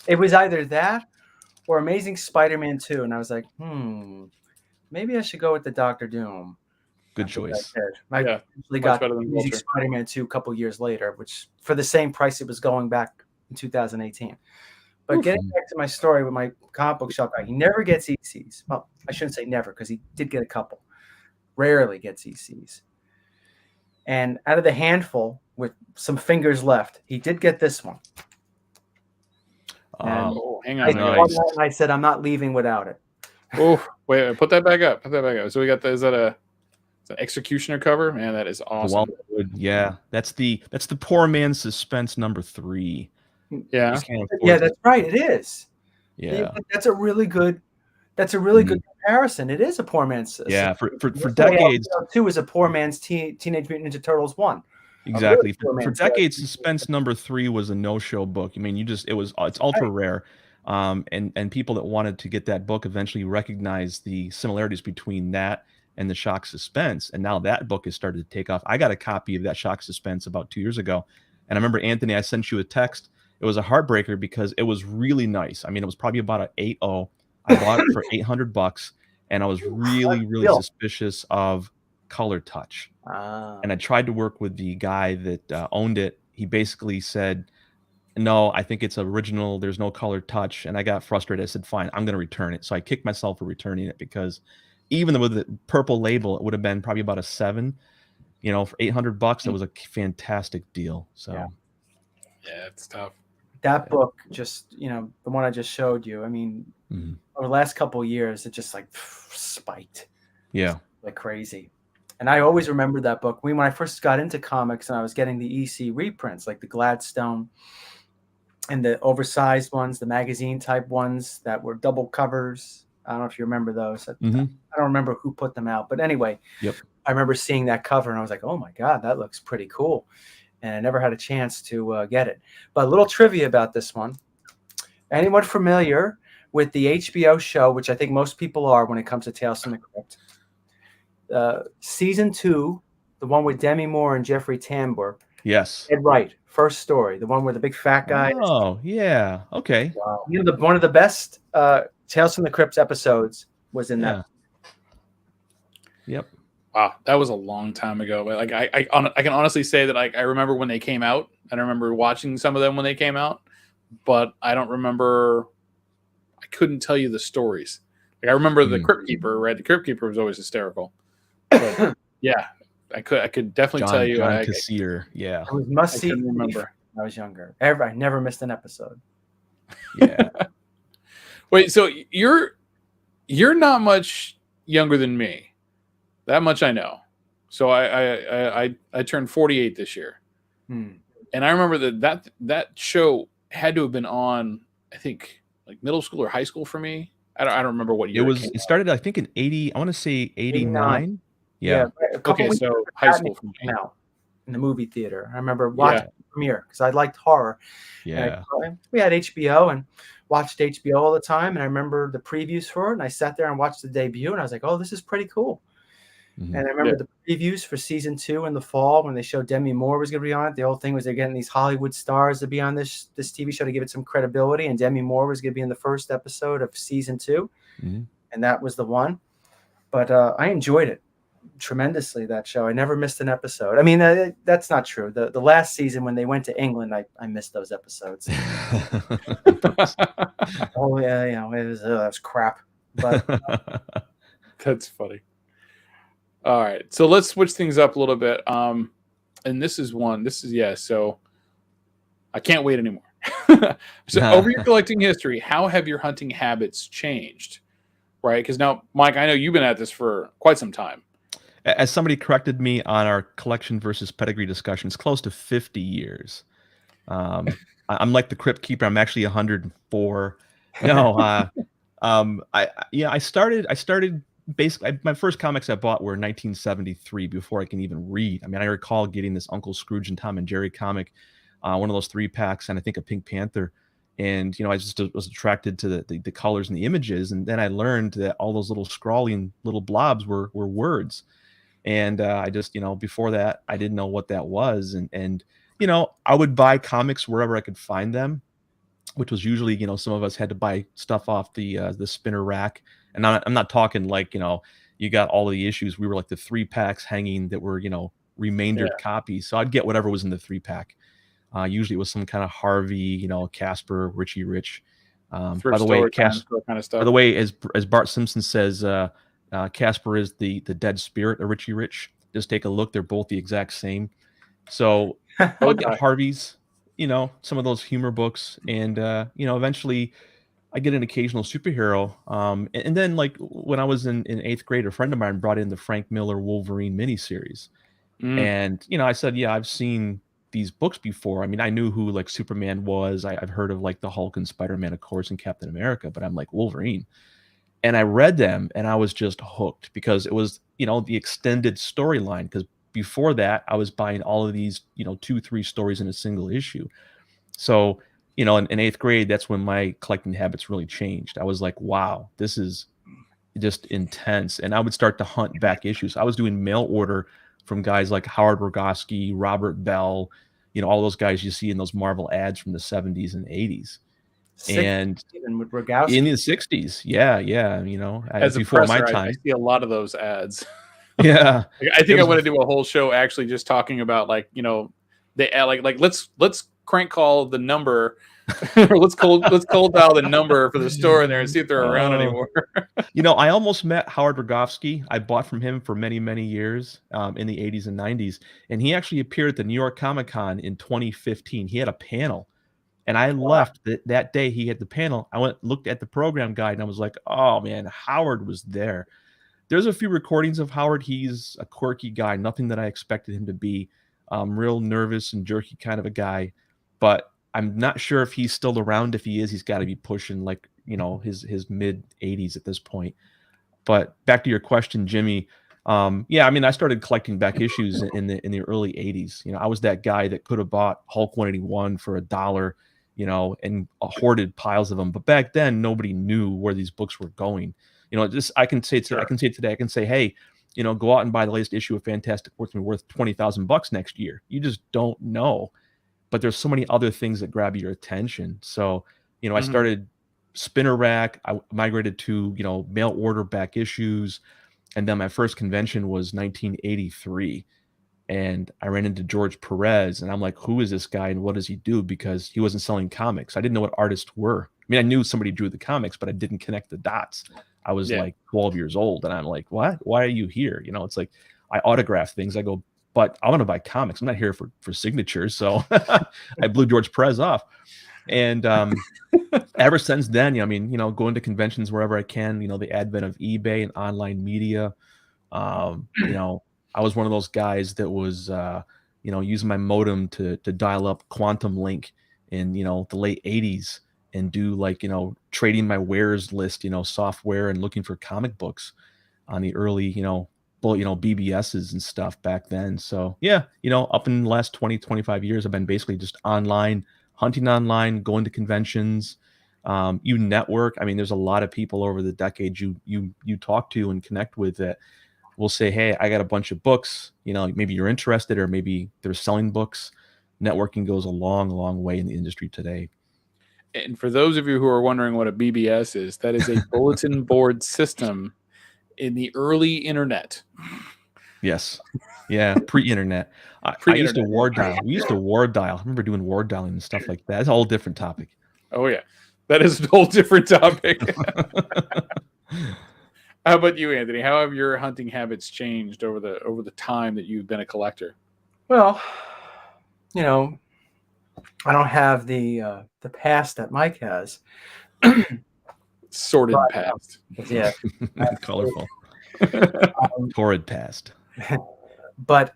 it was either that or Amazing Spider-Man 2, and I was like, maybe I should go with the Doctor Doom. Good choice. I actually got Amazing Spider-Man 2 a couple years later, which for the same price it was going back in 2018. But getting back to my story with my comic book shop guy, he never gets ECs. Well, I shouldn't say never because he did get a couple. Rarely gets ECs. And out of the handful with some fingers left, he did get this one. Hang on. I said, I'm not leaving without it. Oh, wait, put that back up. Put that back up. So we got is that an Executioner cover? Man, that is awesome. Yeah, that's the poor man's suspense number 3. Yeah, that's right. It is. Yeah, that's a really good comparison. It is a poor man's. Yeah, for decades. 2 is a poor man's Teenage Mutant Ninja Turtles 1. Exactly. For decades, suspense number 3 was a no-show book. I mean, it's ultra rare. And people that wanted to get that book eventually recognized the similarities between that and the Shock Suspense. And now that book has started to take off. I got a copy of that Shock Suspense about 2 years ago. And I remember, Anthony, I sent you a text. It was a heartbreaker because it was really nice. I mean, it was probably about an 8.0. I bought it for $800, and I was really suspicious of color touch. And I tried to work with the guy that owned it. He basically said, no, I think it's original. There's no color touch. And I got frustrated. I said, fine, I'm going to return it. So I kicked myself for returning it because even with the purple label, it would have been probably about a 7. For $800, it was a fantastic deal. So yeah, it's tough. That book, just the one I just showed you. I mean, over the last couple of years, it just like spiked. Yeah, like crazy. And I always remember that book. When I first got into comics and I was getting the EC reprints, like the Gladstone and the oversized ones, the magazine type ones that were double covers. I don't know if you remember those. I don't remember who put them out, but anyway, I remember seeing that cover and I was like, oh my God, that looks pretty cool. And I never had a chance to get it. But a little trivia about this one. Anyone familiar with the HBO show, which I think most people are when it comes to Tales from the Crypt? Season 2, the one with Demi Moore and Jeffrey Tambor. Yes. Ed Wright, first story, the one where the big fat guy. Oh, yeah. Okay. Wow. One of the best Tales from the Crypt episodes was in that. Yep. Wow, that was a long time ago. Like I can honestly say that I remember when they came out. I remember watching some of them when they came out, but I don't remember. I couldn't tell you the stories. Like I remember the Crypt Keeper. Right, the Crypt Keeper was always hysterical. But, yeah, I could definitely tell you. John Kassir. Yeah, it was must see. Remember, when I was younger. I never missed an episode. Yeah. Wait, so you're not much younger than me. That much I know. So I turned 48 this year, and I remember that show had to have been on. I think like middle school or high school for me. I don't remember what year it started. I think in 80. I want to say 89. Yeah. Okay, so high school for me. Now in the movie theater, I remember watching the premiere because I liked horror. Yeah. We had HBO and watched HBO all the time, and I remember the previews for it. And I sat there and watched the debut, and I was like, "Oh, this is pretty cool." And I remember the previews for season 2 in the fall when they showed Demi Moore was going to be on it. The whole thing was they're getting these Hollywood stars to be on this TV show to give it some credibility. And Demi Moore was going to be in the first episode of season 2. And that was the one. But I enjoyed it. tremendously, that show. I never missed an episode. I mean, that's not true. The last season when they went to England, I missed those episodes. Oh yeah, it was crap. But that's funny. All right, so let's switch things up a little bit. And this is so I can't wait anymore. So over your collecting history, how have your hunting habits changed? Right, because now, Mike, I know you've been at this for quite some time. As somebody corrected me on our collection versus pedigree discussions, close to 50 years. I'm like the crypt keeper. I'm actually 104. No, I started basically, my first comics I bought were in 1973 before I can even read. I mean, I recall getting this Uncle Scrooge and Tom and Jerry comic, one of those 3-packs, and I think a Pink Panther. And, I just was attracted to the colors and the images. And then I learned that all those little scrawling little blobs were words. And I just, before that, I didn't know what that was. And I would buy comics wherever I could find them, which was usually, some of us had to buy stuff off the spinner rack. And I'm not talking like, you got all of the issues. We were like the 3-packs hanging that were, remaindered copies. So I'd get whatever was in the 3-pack. Usually it was some kind of Harvey, Casper, Richie Rich. By the way, Casper, kind of stuff. by the way, as Bart Simpson says, Casper is the dead spirit of Richie Rich. Just take a look; they're both the exact same. So I would get Harvey's, some of those humor books, and eventually I get an occasional superhero. And then like when I was in 8th grade, a friend of mine brought in the Frank Miller Wolverine miniseries, and I said, yeah, I've seen these books before. I mean, I knew who like Superman was. I've heard of like the Hulk and Spider-Man, of course, and Captain America, but I'm like Wolverine. And I read them and I was just hooked because it was, the extended storyline. Because before that, I was buying all of these, 2-3 stories in a single issue. So, in 8th grade, that's when my collecting habits really changed. I was like, wow, this is just intense. And I would start to hunt back issues. I was doing mail order from guys like Howard Rogowski, Robert Bell, all those guys you see in those Marvel ads from the 70s and 80s. And even with Rogowski in the 60s, yeah, as before a presser, my time, I see a lot of those ads. Yeah, I think I want to do a whole show actually just talking about like they like let's crank call the number. let's cold dial the number for the store in there and see if they're around anymore. I almost met Howard Rogowski. I bought from him for many, many years in the 80s and 90s. And he actually appeared at the New York Comic Con in 2015. He had a panel. And I left that day he had the panel. I looked at the program guide and I was like, oh man, Howard was there. There's a few recordings of Howard. He's a quirky guy, nothing that I expected him to be. Real nervous and jerky kind of a guy. But I'm not sure if he's still around. If he is, he's got to be pushing like, his mid 80s at this point. But back to your question, Jimmy. I started collecting back issues in the early 80s. I was that guy that could have bought Hulk 181 for $1, and hoarded piles of them. But back then, nobody knew where these books were going. I can say today, hey, go out and buy the latest issue of Fantastic Four. It's going to be worth $20,000 next year. You just don't know. But there's so many other things that grab your attention. So, I started spinner rack. I migrated to, mail order back issues. And then my first convention was 1983. And I ran into George Perez. And I'm like, who is this guy and what does he do? Because he wasn't selling comics. I didn't know what artists were. I mean, I knew somebody drew the comics, but I didn't connect the dots. I was like 12 years old. And I'm like, what? Why are you here? It's like I autograph things. I go, but I want to buy comics. I'm not here for signatures. So I blew George Perez off. And ever since then, going to conventions wherever I can, the advent of eBay and online media, I was one of those guys that was, using my modem to dial up Quantum Link in, the late 80s and do like, trading my wares list, software and looking for comic books on the early, BBSs and stuff back then. So yeah, up in the last 20, 25 years, I've been basically just online, hunting online, going to conventions. You network. I mean, there's a lot of people over the decades you talk to and connect with that will say, hey, I got a bunch of books, maybe you're interested, or maybe they're selling books. Networking goes a long, long way in the industry today. And for those of you who are wondering what a BBS is, that is a bulletin board system in the early internet. Yes. Yeah. Pre-internet. I used to ward dial. We used to ward dial. I remember doing ward dialing and stuff like that. It's a whole different topic. Oh yeah, that is a whole different topic. How about you, Anthony? How have your hunting habits changed over the time that you've been a collector? Well, you know, I don't have the past that Mike has. Sordid past. Yeah. Colorful. Torrid past. But,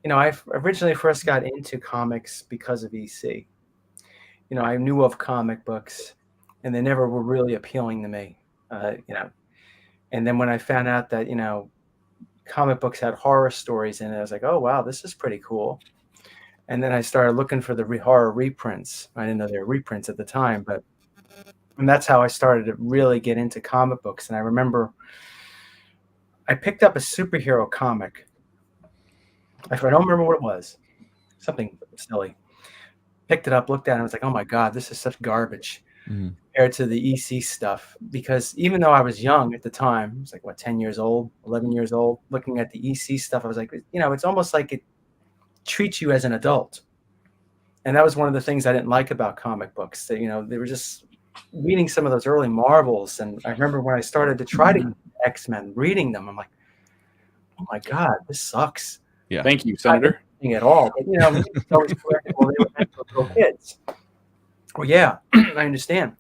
I originally first got into comics because of EC. I knew of comic books, and they never were really appealing to me, And then when I found out that, comic books had horror stories in it, I was like, oh, wow, this is pretty cool. And then I started looking for the horror reprints. I didn't know they were reprints at the time, and that's how I started to really get into comic books. And I remember I picked up a superhero comic. I don't remember what it was. Something silly. Picked it up, looked at it, and I was like, oh my God, this is such garbage compared to the EC stuff. Because even though I was young at the time, I was like, 10 years old, 11 years old, looking at the EC stuff, I was like, it's almost like it treats you as an adult. And that was one of the things I didn't like about comic books. That, they were just reading some of those early Marvels. And I remember when I started to try to get X-Men, reading them, I'm like, oh my God, this sucks. Yeah. Thank you, Senator. At all, but it's always collectible. They were meant for little kids. Well, yeah, I understand,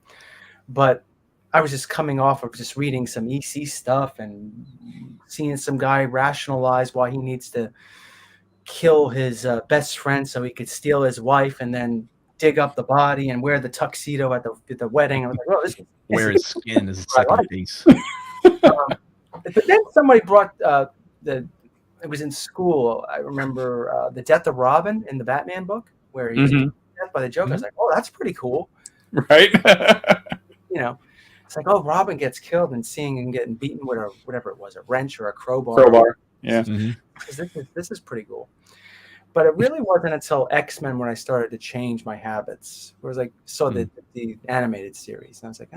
but I was just coming off of just reading some EC stuff and seeing some guy rationalize why he needs to kill his best friend so he could steal his wife and then dig up the body and wear the tuxedo at the wedding. I was like, oh, this wear his skin as a second base. But then somebody brought it was in school. I remember the death of Robin in the Batman book, where he's death by the Joker. I was like, oh, that's pretty cool. Right. It's like, oh, Robin gets killed and seeing him getting beaten with whatever it was, a wrench or a crowbar. Yeah. This is pretty cool. But it really wasn't until X-Men when I started to change my habits. Where I saw the animated series. And I was like,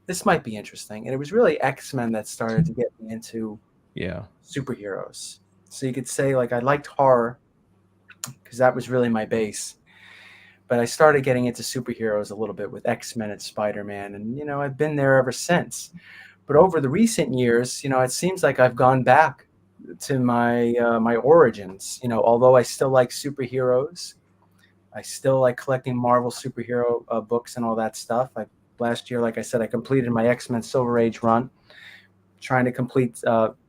this might be interesting. And it was really X-Men that started to get me into superheroes. So you could say I liked horror because that was really my base. But I started getting into superheroes a little bit with X-Men and Spider-Man. And, I've been there ever since. But over the recent years, it seems like I've gone back to my my origins. Although I still like superheroes, I still like collecting Marvel superhero books and all that stuff. Last year, like I said, I completed my X-Men Silver Age run, trying to complete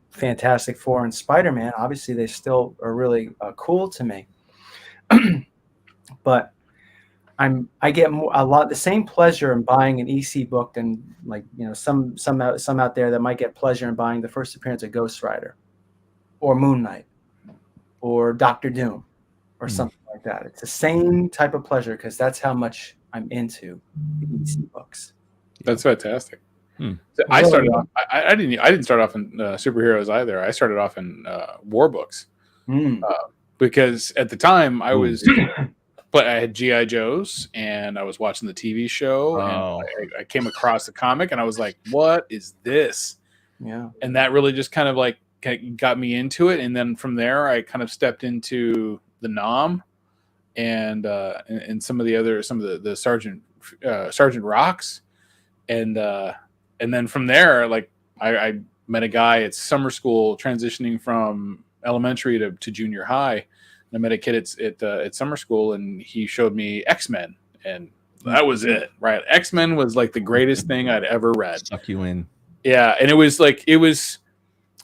Fantastic Four and Spider-Man. Obviously, they still are really cool to me. But I get the same pleasure in buying an EC book than some out there that might get pleasure in buying the first appearance of Ghost Rider or Moon Knight or Doctor Doom or something like that. It's the same type of pleasure because that's how much I'm into the EC books. That's fantastic. So I started off. I didn't start off in superheroes either. I started off in war books because at the time I was. But I had G.I. Joes, and I was watching the TV show, and I came across the comic, and I was like, what is this? Yeah. And that really just kind of got me into it. And then from there, I kind of stepped into the Nom and some of the Sergeant Rocks. And then from there, I met a guy at summer school transitioning from elementary to junior high. I met a kid at summer school, and he showed me X-Men, and that was it, right? X-Men was the greatest thing I'd ever read. Suck you in. Yeah, and it was the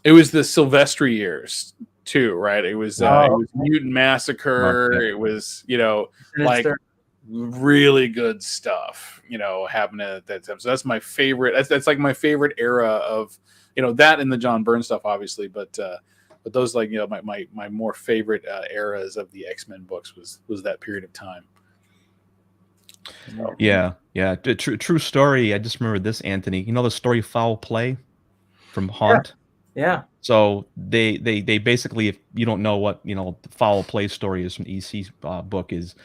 Silvestri years too, right? It was Mutant Massacre. It was really good stuff, happening at that time. So that's my favorite. That's my favorite era of that and the John Byrne stuff, obviously, but those my more favorite eras of the X-Men books was that period of time. Yeah. True story. I just remember this, Anthony. The story Foul Play from Haunt? Yeah. So they basically, if you don't know what the Foul Play story is from the EC book, is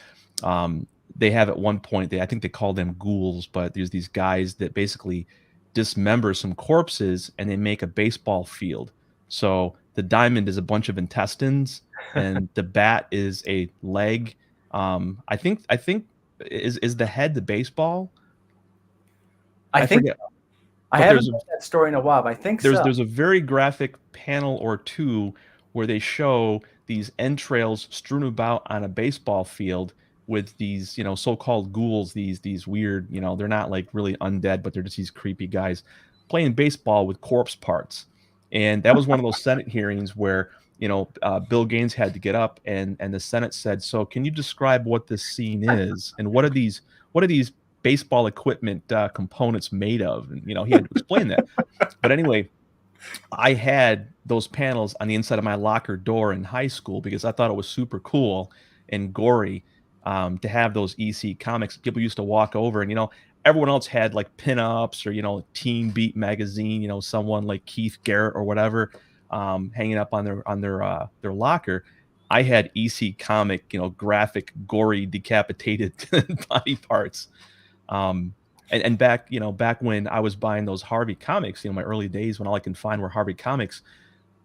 they have at one point I think they call them ghouls, but there's these guys that basically dismember some corpses and they make a baseball field. So the diamond is a bunch of intestines, and the bat is a leg. I think is the head the baseball? I think forget. I haven't read that story in a while, but I think there's a very graphic panel or two where they show these entrails strewn about on a baseball field with these, so-called ghouls, these weird, they're not like really undead, but they're just these creepy guys playing baseball with corpse parts. And that was one of those Senate hearings where, Bill Gaines had to get up and the Senate said, so can you describe what this scene is? And what are these baseball equipment components made of? And, he had to explain that. But anyway, I had those panels on the inside of my locker door in high school because I thought it was super cool and gory to have those EC comics. People used to walk over and, everyone else had like pinups or, Teen Beat magazine, someone like Keith Garrett or whatever hanging up on their locker. I had EC comic, graphic, gory, decapitated body parts. And back when I was buying those Harvey comics, my early days when all I can find were Harvey comics,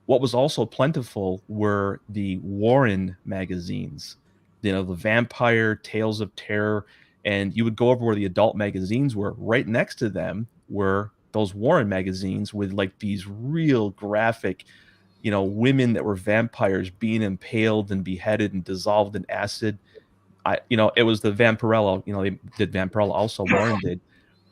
what was also plentiful were the Warren magazines, the Vampire, Tales of Terror, and you would go over where the adult magazines were. Right next to them were those Warren magazines with like these real graphic, women that were vampires being impaled and beheaded and dissolved in acid. It was the Vampirella, they did Vampirella also, Warren did.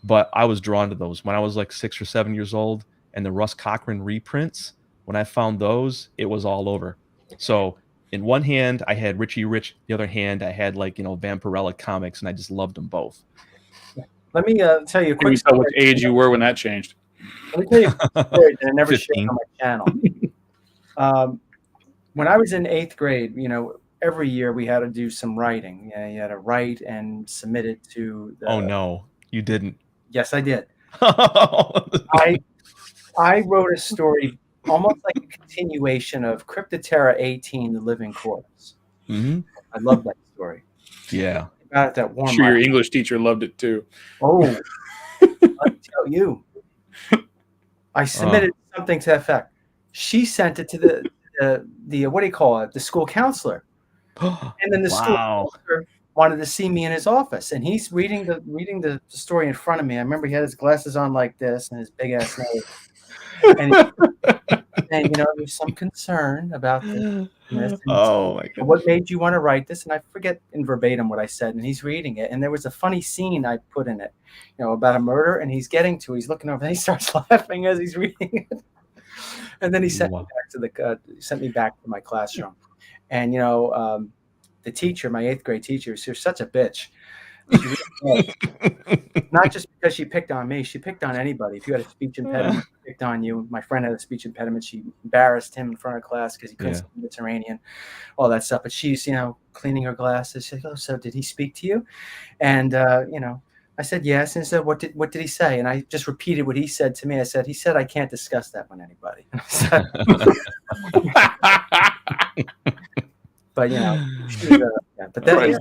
But I was drawn to those when I was like 6 or 7 years old, and the Russ Cochran reprints, when I found those, it was all over. So in one hand, I had Richie Rich. The other hand, I had like, Vampirella comics, and I just loved them both. Let me tell you a quick story. What age you were when that changed. Let me tell you a story that I never shared on my channel. When I was in 8th grade, every year we had to do some writing. You had to write and submit it to the... Oh, no, you didn't. Yes, I did. I wrote a story almost like a continuation of Cryptoterra 18, The Living Corpse. Mm-hmm. I love that story. Yeah. About that warm. I'm sure your English teacher loved it too. Oh, I'll tell you. I submitted something to that effect. She sent it to the what do you call it? The school counselor. And then the school counselor wanted to see me in his office, and he's reading the story in front of me. I remember he had his glasses on like this and his big ass nose. And there's some concern about this. Oh my God. What made you want to write this? And I forget in verbatim what I said, and he's reading it. And there was a funny scene I put in it, about a murder, and he's looking over, and he starts laughing as he's reading it. And then he sent me back to my classroom. And the teacher, my 8th grade teacher, she was such a bitch. Not just because she picked on me, she picked on anybody. If you had a speech impediment, she picked on you. My friend had a speech impediment. She embarrassed him in front of class because he couldn't speak Mediterranean, all that stuff. But she's, cleaning her glasses. She's like, oh, so did he speak to you? And, I said, yes. And said, what did he say? And I just repeated what he said to me. I said, he said, I can't discuss that with anybody. But but then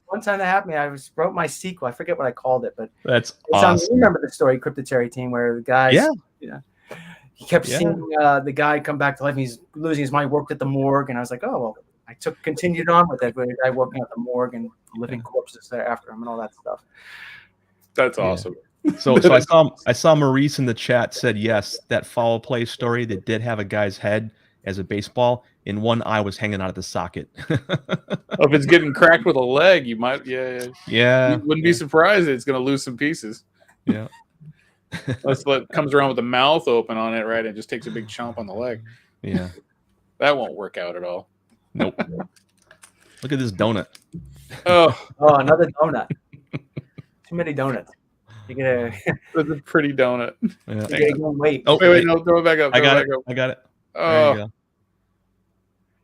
one time that happened, I wrote my sequel. I forget what I called it, but that's awesome. You remember the story, Cryptoterra 18, where the guy, he kept seeing the guy come back to life. And he's losing his mind. Worked at the morgue, and I was like, oh well. I continued on with it. But the guy working at the morgue and living corpses there after him and all that stuff. That's awesome. So I saw Maurice in the chat said yes, that foul play story that did have a guy's head as a baseball and one eye was hanging out of the socket. If it's getting cracked with a leg, you might you wouldn't be surprised it's going to lose some pieces. Yeah. Unless it comes around with the mouth open on it, right? And just takes a big chomp on the leg. Yeah. That won't work out at all. Nope. Look at this donut. Oh, another donut. Too many donuts. You get It's a pretty donut. Yeah. Wait. Oh, wait, no, throw it back up. I got it. Oh, there you go.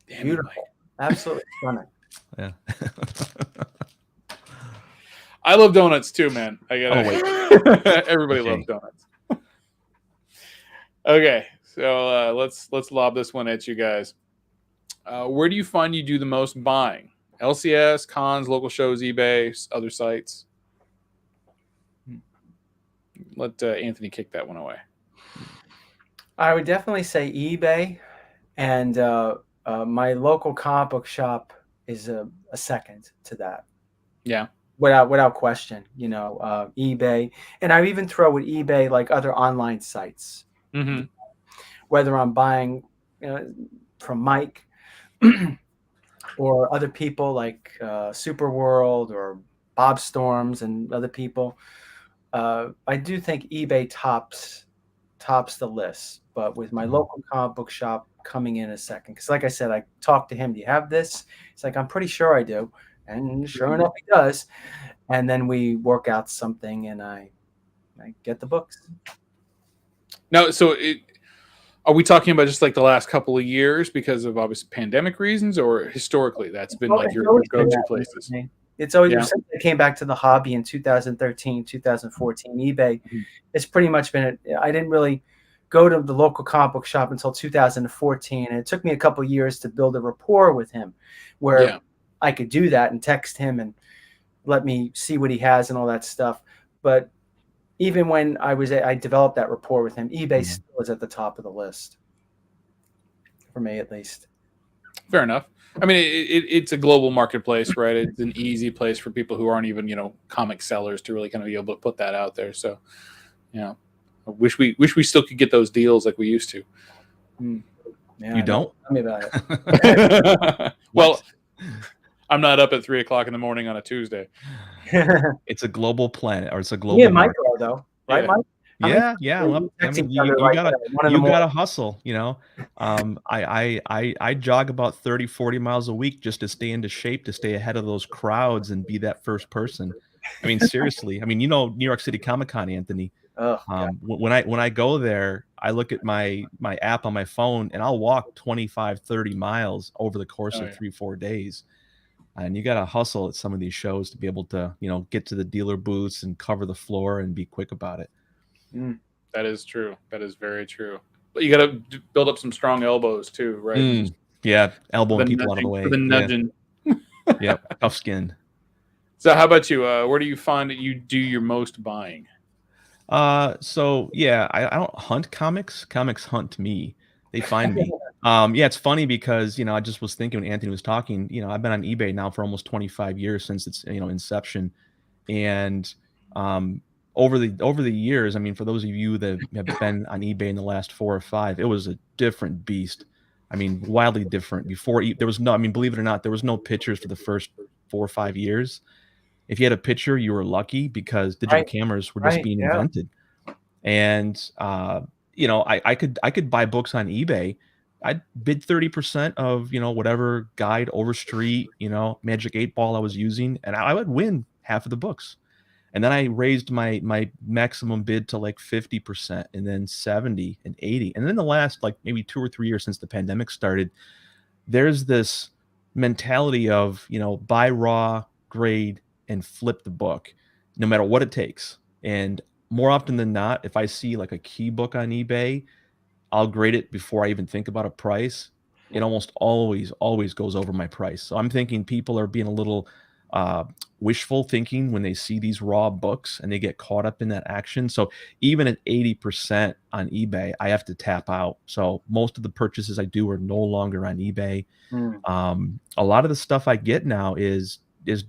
Damn, beautiful. Absolutely stunning. Yeah. I love donuts too, man. Everybody loves donuts. Okay, so let's lob this one at you guys. Where do you find you do the most buying? LCS, cons, local shows, eBay, other sites? Let Anthony kick that one away. I would definitely say eBay And my local comic book shop is a second to that. Yeah. Without question, eBay, and I even throw with eBay like other online sites. Mm-hmm. Whether I'm buying from Mike or other people like Super World or Bob Storms and other people, I do think eBay tops the list. But with my local comic book shop coming in a second, because like I said, I talked to him. Do you have this? It's like, I'm pretty sure I do, and sure enough, he does. And then we work out something, and I get the books. Now, so are we talking about just like the last couple of years because of obviously pandemic reasons, or historically that's been like your go-to places? It's always since I came back to the hobby in 2013, 2014. eBay, it's pretty much been. I didn't really go to the local comic book shop until 2014, and it took me a couple of years to build a rapport with him, where I could do that and text him and let me see what he has and all that stuff. But even when I developed that rapport with him, eBay still is at the top of the list for me, at least. Fair enough. I mean, it's a global marketplace, right? It's an easy place for people who aren't even, comic sellers to really kind of be able to put that out there. So, I wish we still could get those deals like we used to. Yeah, you don't? Tell me about it. Well, I'm not up at 3:00 in the morning on a Tuesday. It's a global planet, or it's a global. Yeah, Mike, though, right, Yeah. Mike? Yeah. Well, I mean, you gotta hustle. I jog about 30, 40 miles a week just to stay into shape, to stay ahead of those crowds and be that first person. I mean, seriously. I mean, New York City Comic Con, Anthony. When I go there, I look at my app on my phone and I'll walk 25, 30 miles over the course of 3-4 days. And you got to hustle at some of these shows to be able to, get to the dealer booths and cover the floor and be quick about it. That is true. That is very true. But you got to build up some strong elbows too, right? Yeah, elbowing people out of the way. The nudging. Yeah, tough skin. So how about you? Where do you find that you do your most buying? So yeah, I don't hunt comics. Comics hunt me. They find me. Yeah, it's funny because I just was thinking when Anthony was talking. I've been on eBay now for almost 25 years since its inception, and over the years, I mean, for those of you that have been on eBay in the last 4 or 5, it was a different beast. I mean, wildly different. Before there was no, I mean, believe it or not, there was no pictures for the first 4 or 5 years. If you had a picture, you were lucky because digital cameras were just being invented. And I could buy books on eBay. I'd bid 30% of whatever guide, Overstreet, Magic 8 Ball I was using, and I would win half of the books. And then I raised my maximum bid to like 50%, and then 70 and 80. And then the last like maybe 2 or 3 years since the pandemic started, there's this mentality of buy raw, grade, and flip the book, no matter what it takes. And more often than not, if I see like a key book on eBay, I'll grade it before I even think about a price. It almost always goes over my price. So I'm thinking people are being a little wishful thinking when they see these raw books and they get caught up in that action. So even at 80% on eBay, I have to tap out. So most of the purchases I do are no longer on eBay. A lot of the stuff I get now is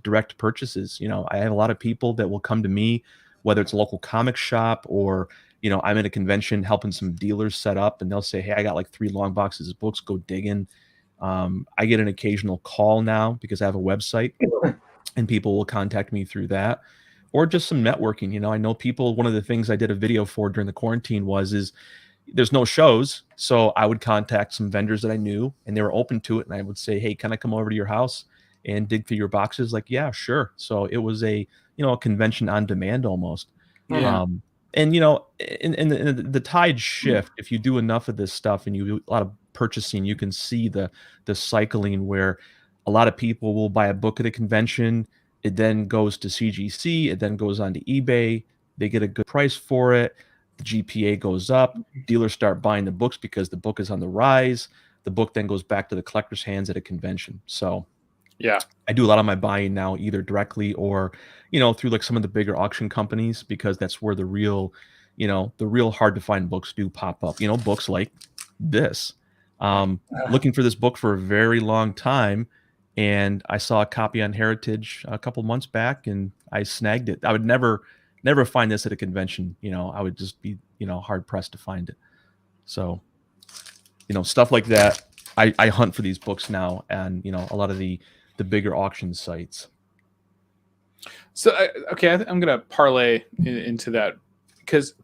direct purchases. I have a lot of people that will come to me, whether it's a local comic shop or I'm at a convention helping some dealers set up, and they'll say, hey, I got like 3 long boxes of books, go digging. I get an occasional call now because I have a website and people will contact me through that, or just some networking. I know people, one of the things I did a video for during the quarantine is there's no shows. So I would contact some vendors that I knew and they were open to it. And I would say, hey, can I come over to your house and dig through your boxes? Like, yeah, sure. So it was a convention on demand almost. Yeah. And in the tide shift, if you do enough of this stuff and you do a lot of purchasing, you can see the cycling where a lot of people will buy a book at a convention. It then goes to CGC. It then goes on to eBay. They get a good price for it. The GPA goes up. Dealers start buying the books because the book is on the rise. The book then goes back to the collector's hands at a convention. So yeah, I do a lot of my buying now either directly or, through like some of the bigger auction companies, because that's where the real hard to find books do pop up. Books like this. Looking for this book for a very long time, and I saw a copy on Heritage a couple months back, and I snagged it. I would never find this at a convention. I would just be hard pressed to find it. So stuff like that. I hunt for these books now, and a lot of the bigger auction sites. So okay, I'm gonna parlay into that, because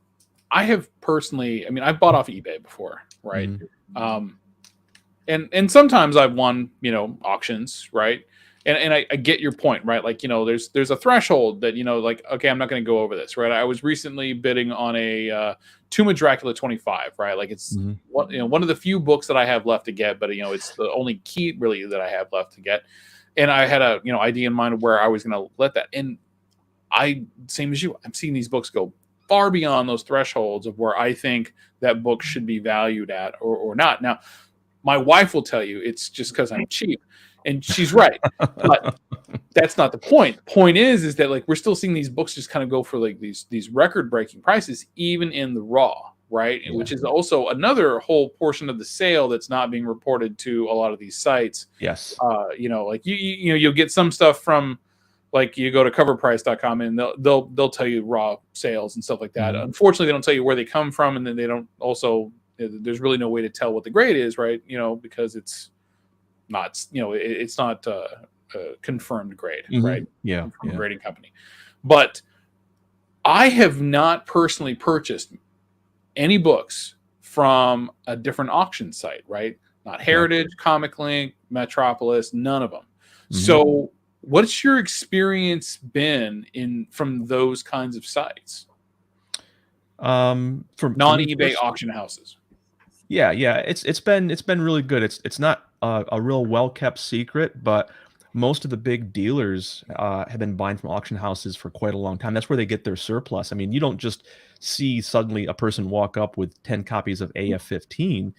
I have personally, I've bought off eBay before, right? Mm-hmm. And sometimes I've won, auctions, right? And I get your point, right? Like, there's a threshold that, like, okay, I'm not going to go over this, right? I was recently bidding on a Tomb of Dracula 25, right? Like, it's one of the few books that I have left to get, but it's the only key really that I have left to get. And I had a idea in mind of where I was going to let that. And same as you, I'm seeing these books go far beyond those thresholds of where I think that book should be valued at or not. Now, my wife will tell you it's just because I'm cheap, and she's right. But that's not the point. The point is that, like, we're still seeing these books just kind of go for like these record-breaking prices, even in the raw, right? Yeah. Which is also another whole portion of the sale that's not being reported to a lot of these sites. Yes. Like you'll get some stuff from, like, you go to coverprice.com and they'll tell you raw sales and stuff like that. Mm-hmm. Unfortunately, they don't tell you where they come from, and then they don't also. There's really no way to tell what the grade is, right? Because it's not, it's not a confirmed grade, mm-hmm. right? Yeah, from a grading company. But I have not personally purchased any books from a different auction site, right? Not Heritage, Comic Link, Metropolis, none of them. Mm-hmm. So, what's your experience been from those kinds of sites? From non-eBay auction houses. Yeah, it's been really good. It's not a real well-kept secret, but most of the big dealers have been buying from auction houses for quite a long time. That's where they get their surplus. You don't just see suddenly a person walk up with 10 copies of AF-15. No.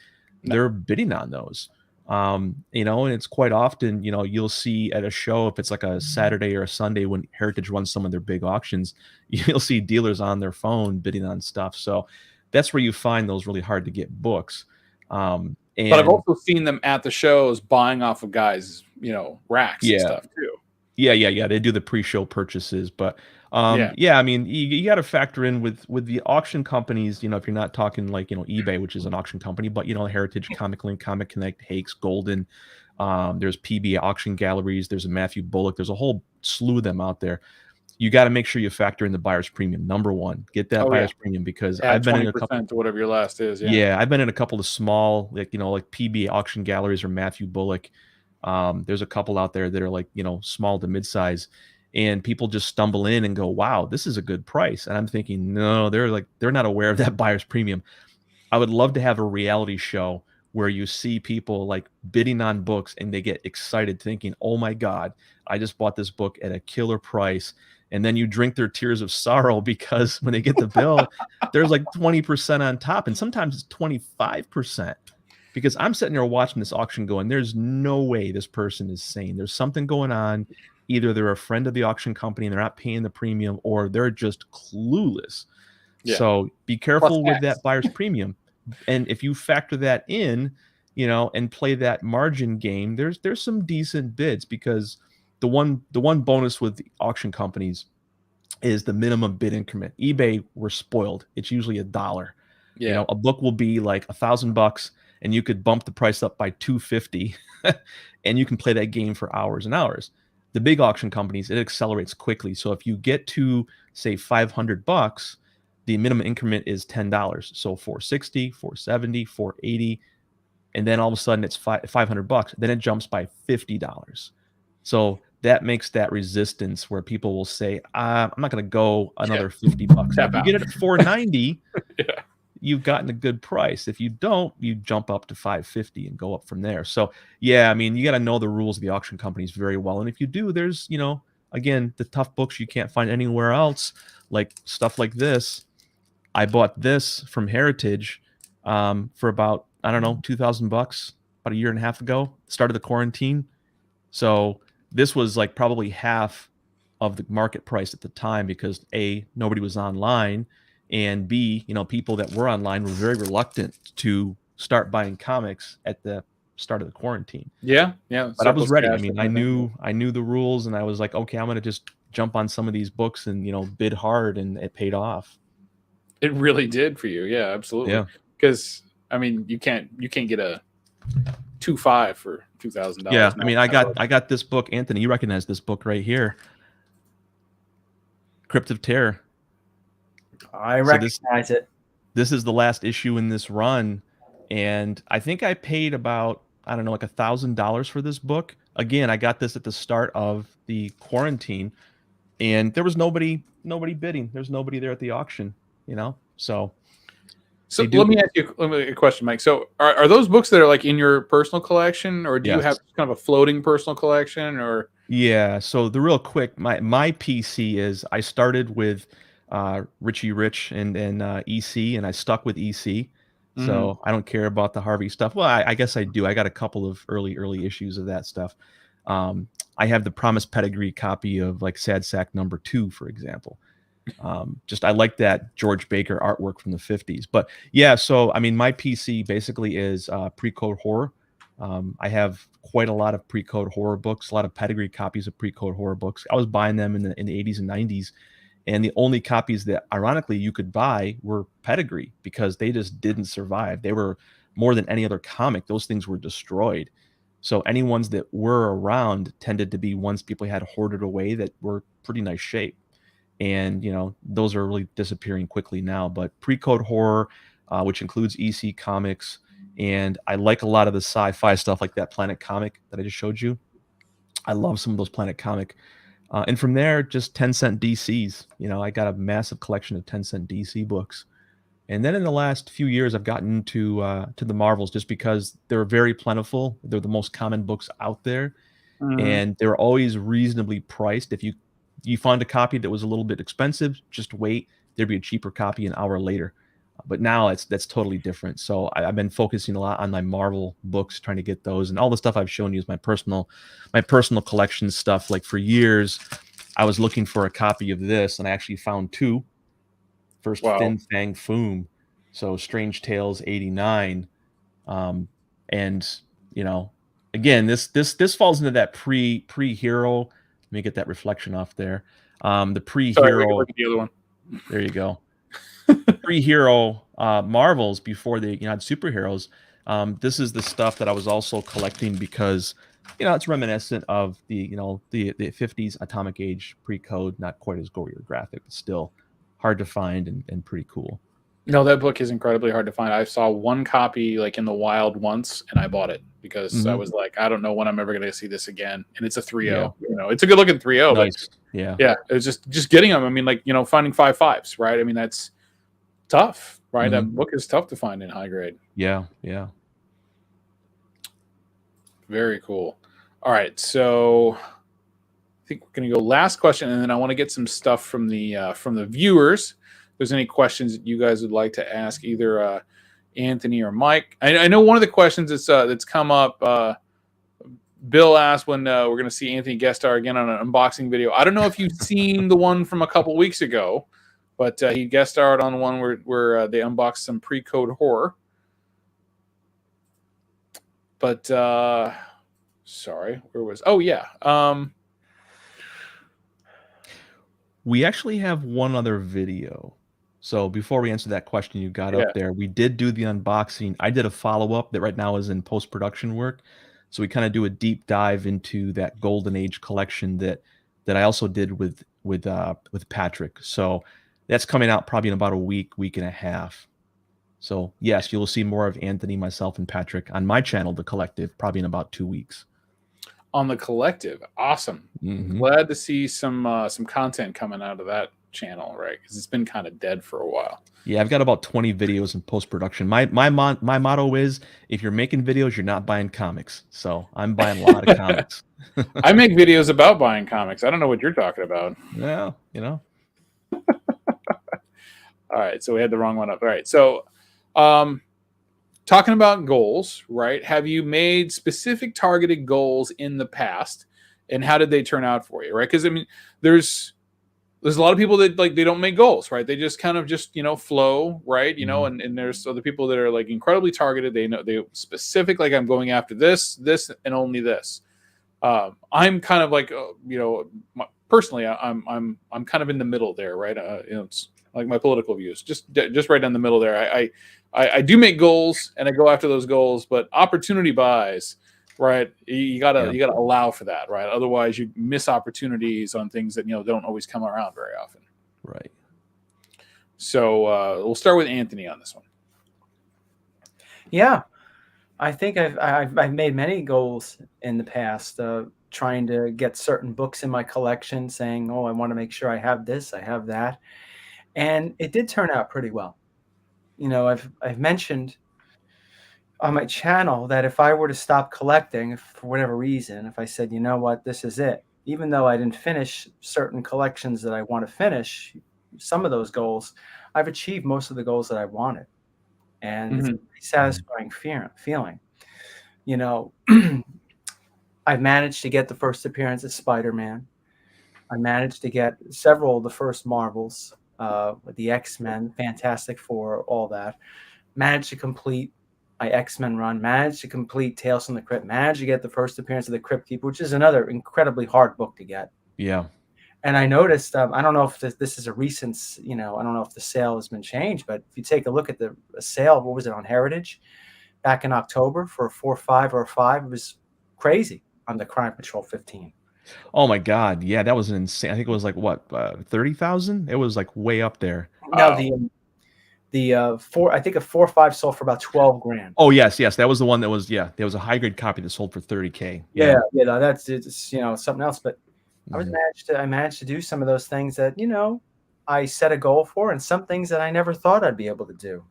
They're bidding on those. And it's quite often, you'll see at a show, if it's like a Saturday or a Sunday when Heritage runs some of their big auctions, you'll see dealers on their phone bidding on stuff. So that's where you find those really hard to get books. But I've also seen them at the shows buying off of guys, racks and stuff too. Yeah. They do the pre-show purchases, but you got to factor in with the auction companies. If you're not talking like eBay, which is an auction company, but Heritage, Comic Link, Comic Connect, Hakes, Golden. There's PB auction galleries. There's a Matthew Bullock. There's a whole slew of them out there. You got to make sure you factor in the buyer's premium. Number one, get that buyer's premium, because I've been in a couple to whatever your last is. Yeah, I've been in a couple of small, like PB auction galleries or Matthew Bullock. There's a couple out there that are like small to mid-size, and people just stumble in and go, "Wow, this is a good price." And I'm thinking, no, they're not aware of that buyer's premium. I would love to have a reality show where you see people like bidding on books and they get excited, thinking, "Oh my God, I just bought this book at a killer price." And then you drink their tears of sorrow, because when they get the bill, there's like 20% on top. And sometimes it's 25%, because I'm sitting there watching this auction going, there's no way this person is sane. There's something going on. Either they're a friend of the auction company and they're not paying the premium, or they're just clueless. Yeah. So be careful with that buyer's premium. And if you factor that in, and play that margin game, there's some decent bids, because the one bonus with the auction companies is the minimum bid increment. eBay, we're spoiled. It's usually $1. Yeah. A book will be like $1,000, and you could bump the price up by $250, and you can play that game for hours and hours. The big auction companies, it accelerates quickly. So if you get to say $500, the minimum increment is $10. So $460, $470, $480, and then all of a sudden it's $500. Then it jumps by $50. So that makes that resistance where people will say, I'm not going to go another $50. If you get it at $490, you've gotten a good price. If you don't, you jump up to $550 and go up from there. So you got to know the rules of the auction companies very well. And if you do, there's, again, the tough books you can't find anywhere else, like stuff like this. I bought this from Heritage for about, $2,000 about a year and a half ago, start of the quarantine. So this was like probably half of the market price at the time, because A, nobody was online, and B, people that were online were very reluctant to start buying comics at the start of the quarantine. Yeah. But I was ready. I mean, I knew the rules, and I was like, okay, I'm gonna just jump on some of these books and bid hard, and it paid off. It really did for you. Yeah, absolutely. Yeah. Because I mean, you can't get a 2.5 for $2,000. Yeah, I mean, I got this book, Anthony. You recognize this book right here, Crypt of Terror. I recognize it. This is the last issue in this run, and I think I paid about, I don't know, like $1,000 for this book. Again, I got this at the start of the quarantine, and there was nobody bidding. There's nobody there at the auction, So let me ask you a question, Mike. So are those books that are like in your personal collection, or do you have kind of a floating personal collection, or? Yeah. So the real quick, my PC is, I started with Richie Rich and EC, and I stuck with EC. So I don't care about the Harvey stuff. Well, I guess I do. I got a couple of early issues of that stuff. I have the Promise Pedigree copy of like Sad Sack #2, for example. I like that George Baker artwork from the 50s. But yeah, so I mean, my PC basically is pre-code horror. I have quite a lot of pre-code horror books, a lot of pedigree copies of pre-code horror books. I was buying them in the 80s and 90s, and the only copies that ironically you could buy were pedigree, because they just didn't survive. They were, more than any other comic, those things were destroyed. So any ones that were around tended to be ones people had hoarded away that were pretty nice shape. And those are really disappearing quickly now. But pre-code horror, which includes EC comics, and I like a lot of the sci-fi stuff, like that Planet comic that I just showed you. I love some of those Planet comic, and from there, just 10-cent DCs. I got a massive collection of 10-cent DC books. And then in the last few years, I've gotten to the Marvels, just because they're very plentiful. They're the most common books out there, and they're always reasonably priced. If you find a copy that was a little bit expensive, just wait. There'd be a cheaper copy an hour later. But now that's totally different. So I've been focusing a lot on my Marvel books, trying to get those, and all the stuff I've shown you is my personal collection stuff. Like for years, I was looking for a copy of this, and I actually found two. First, wow. Fin Fang Foom, so Strange Tales '89, and again, this falls into that pre-hero. Let me get that reflection off there. The pre-hero. Sorry, look at the other one. There you go. Pre-hero Marvels before they had superheroes. This is the stuff that I was also collecting because it's reminiscent of the 50s Atomic Age pre-code, not quite as gory or graphic, but still hard to find and pretty cool. No, that book is incredibly hard to find. I saw one copy like in the wild once, and I bought it because I was like, I don't know when I'm ever going to see this again. And it's a 3.0. Yeah. It's a good looking 3.0. Nice. But yeah. It's just getting them. I mean, like finding 5.5s, right? I mean, that's tough, right? That book is tough to find in high grade. Yeah. Very cool. All right, so I think we're going to go last question, and then I want to get some stuff from the viewers. If there's any questions that you guys would like to ask either Anthony or Mike. I know one of the questions that's come up. Bill asked when we're going to see Anthony guest star again on an unboxing video. I don't know if you've seen the one from a couple weeks ago, but he guest starred on one where they unboxed some pre-code horror. But sorry, where was? Oh yeah. We actually have one other video. So before we answer that question you got up there, we did do the unboxing. I did a follow-up that right now is in post-production work. So we kind of do a deep dive into that Golden Age collection that I also did with Patrick. So that's coming out probably in about a week and a half. So yes, you'll see more of Anthony, myself, and Patrick on my channel, The Collective, probably in about 2 weeks. On The Collective, awesome. Glad to see some content coming out of that channel, right? Because it's been kind of dead for a while. Yeah, I've got about 20 videos in post-production. My motto is, if you're making videos, you're not buying comics. So I'm buying a lot of comics. I make videos about buying comics. I don't know what you're talking about. Yeah, All right, so we had the wrong one up. All right, so talking about goals, right? Have you made specific targeted goals in the past, and how did they turn out for you, right? Because I mean, there's there's a lot of people that like they don't make goals, right? They just kind of just flow, right? And there's other people that are like incredibly targeted. They know they specific, like I'm going after this, and only this. I'm kind of like personally, I'm kind of in the middle there, right? It's like my political views, just right down the middle there. I do make goals and I go after those goals, but opportunity buys. Right, you gotta allow for that, right? Otherwise, you miss opportunities on things that don't always come around very often. Right. So we'll start with Anthony on this one. Yeah, I think I've made many goals in the past, trying to get certain books in my collection, saying, "Oh, I want to make sure I have this, I have that," and it did turn out pretty well. I've mentioned on my channel that if I were to stop collecting, if for whatever reason, if I said, you know what, this is it, even though I didn't finish certain collections that I want to finish, some of those goals, I've achieved most of the goals that I wanted. And it's a pretty satisfying feeling. I've managed to get the first appearance of Spider-Man. I managed to get several of the first Marvels, with the X-Men, Fantastic Four, all that. Managed to complete my X-Men run, managed to complete Tales from the Crypt, managed to get the first appearance of the Crypt Keeper, which is another incredibly hard book to get. Yeah. And I noticed, I don't know if this is a recent, I don't know if the sale has been changed, but if you take a look at the sale, what was it on Heritage back in October for a 4.5 or a 5, it was crazy on the Crime Patrol 15. Oh my God. Yeah, that was insane. I think it was like what, 30,000? It was like way up there. No, I think a 4.5 sold for about 12 grand. Oh yes, that was the one that was, there was a high grade copy that sold for 30K. Yeah, that's it's something else. But I managed to do some of those things that I set a goal for, and some things that I never thought I'd be able to do.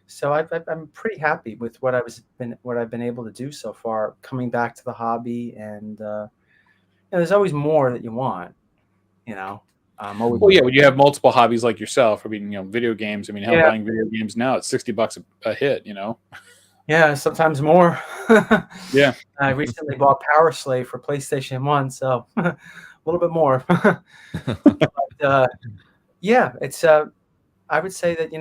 So I'm pretty happy with what I've been able to do so far, coming back to the hobby, and there's always more that you want. Well, yeah, when you have multiple hobbies like yourself, I mean, video games. I mean, buying video games now, it's $60 a hit. Yeah, sometimes more. Yeah. I recently bought Power Slave for PlayStation 1, so a little bit more. But, yeah, it's I would say that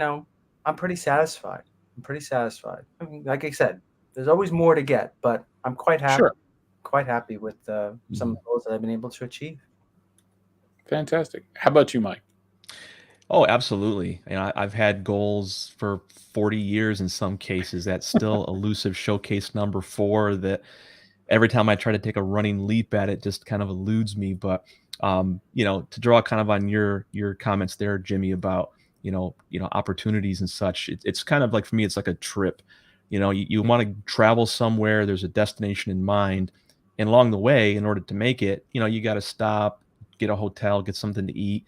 I'm pretty satisfied. I mean, like I said, there's always more to get, but I'm quite happy. Sure. Quite happy with some goals that I've been able to achieve. Fantastic. How about you, Mike? Oh, absolutely. I've had goals for 40 years in some cases. That's still elusive showcase number 4 that every time I try to take a running leap at it just kind of eludes me. But to draw kind of on your comments there, Jimmy, about opportunities and such, it's kind of like, for me, it's like a trip. You want to travel somewhere, there's a destination in mind, and along the way, in order to make it, you got to stop, get a hotel, get something to eat.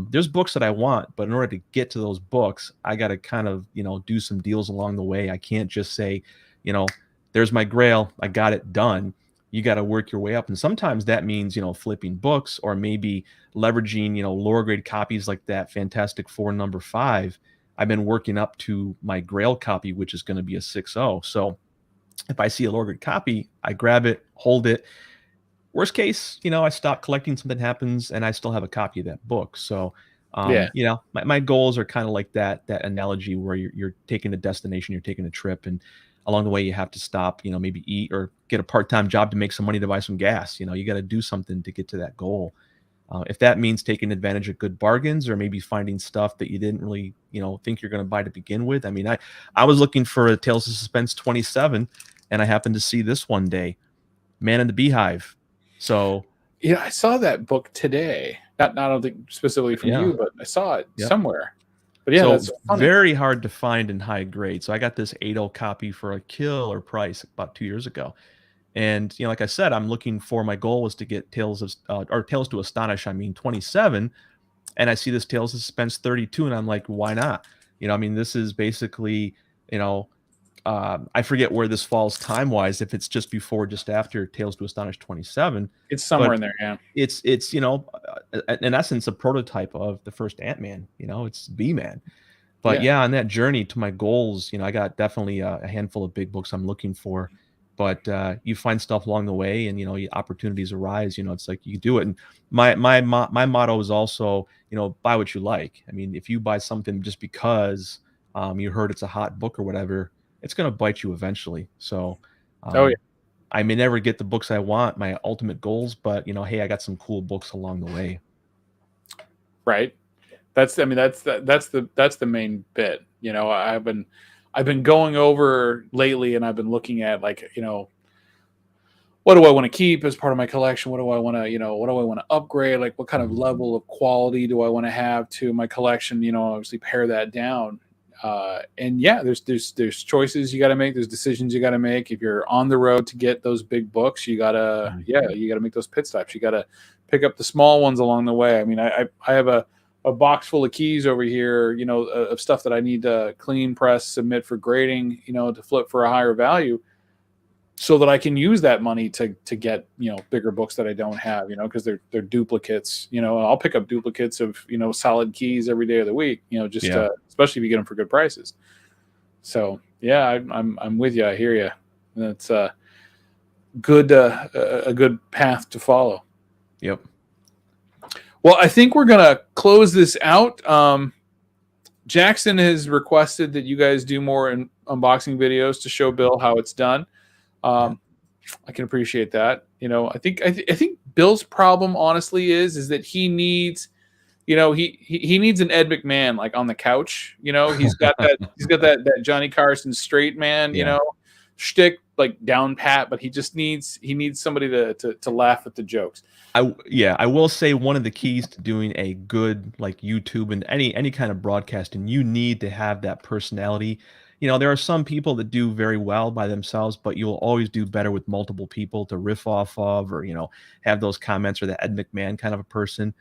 There's books that I want, but in order to get to those books, I got to kind of, do some deals along the way. I can't just say, there's my grail, I got it done. You got to work your way up. And sometimes that means, flipping books, or maybe leveraging, lower grade copies like that Fantastic Four number 5. I've been working up to my grail copy, which is going to be a 6.0. So if I see a lower grade copy, I grab it, hold it. Worst case, I stop collecting, something happens, and I still have a copy of that book. So, my goals are kind of like that analogy where you're taking a destination, you're taking a trip, and along the way you have to stop, maybe eat or get a part-time job to make some money to buy some gas. You got to do something to get to that goal. If that means taking advantage of good bargains, or maybe finding stuff that you didn't really, think you're going to buy to begin with. I mean, I was looking for a Tales of Suspense 27, and I happened to see this one day, Man in the Beehive. So I saw that book today. Not I don't think specifically from you, but I saw it somewhere. But yeah, so that's funny. Very hard to find in high grade. So I got this 8.0 copy for a killer price about 2 years ago. And like I said, I'm looking for, my goal was to get Tales to Astonish, 27. And I see this Tales of Suspense 32, and I'm like, why not? This is basically, I forget where this falls time-wise, if it's just before or just after Tales to Astonish 27. It's somewhere in there, yeah. It's in essence, a prototype of the first Ant-Man. It's B-Man. But on that journey to my goals, I got definitely a handful of big books I'm looking for. but you find stuff along the way, and opportunities arise. It's like you do it. And my motto is also, buy what you like. I mean, if you buy something just because you heard it's a hot book or whatever, it's going to bite you eventually. So Oh yeah. I may never get the books I want, my ultimate goals, but hey, I got some cool books along the way. Right. That's the main bit. I've been going over lately, and I've been looking at, like, what do I want to keep as part of my collection? What do I want to upgrade? Like, what kind of level of quality do I want to have to my collection? Obviously pare that down. And yeah, there's choices you got to make. There's decisions you got to make. If you're on the road to get those big books, you gotta make those pit stops. You gotta pick up the small ones along the way. I mean, I have a box full of keys over here, of stuff that I need to clean, press, submit for grading, to flip for a higher value, so that I can use that money to get, bigger books that I don't have, because they're duplicates. I'll pick up duplicates of, solid keys every day of the week, especially if you get them for good prices. So yeah, I'm with you. I hear you. That's a good path to follow. Yep. Well, I think we're going to close this out. Jackson has requested that you guys do more unboxing videos to show Bill how it's done. I can appreciate that. I think Bill's problem, honestly, is that he needs, he needs an Ed McMahon, like, on the couch. He's got that Johnny Carson straight man, shtick, like, down pat, but he needs somebody to laugh at the jokes. I will say one of the keys to doing a good, like, YouTube and any kind of broadcasting, you need to have that personality. There are some people that do very well by themselves, but you'll always do better with multiple people to riff off of, or have those comments, or the Ed McMahon kind of a person.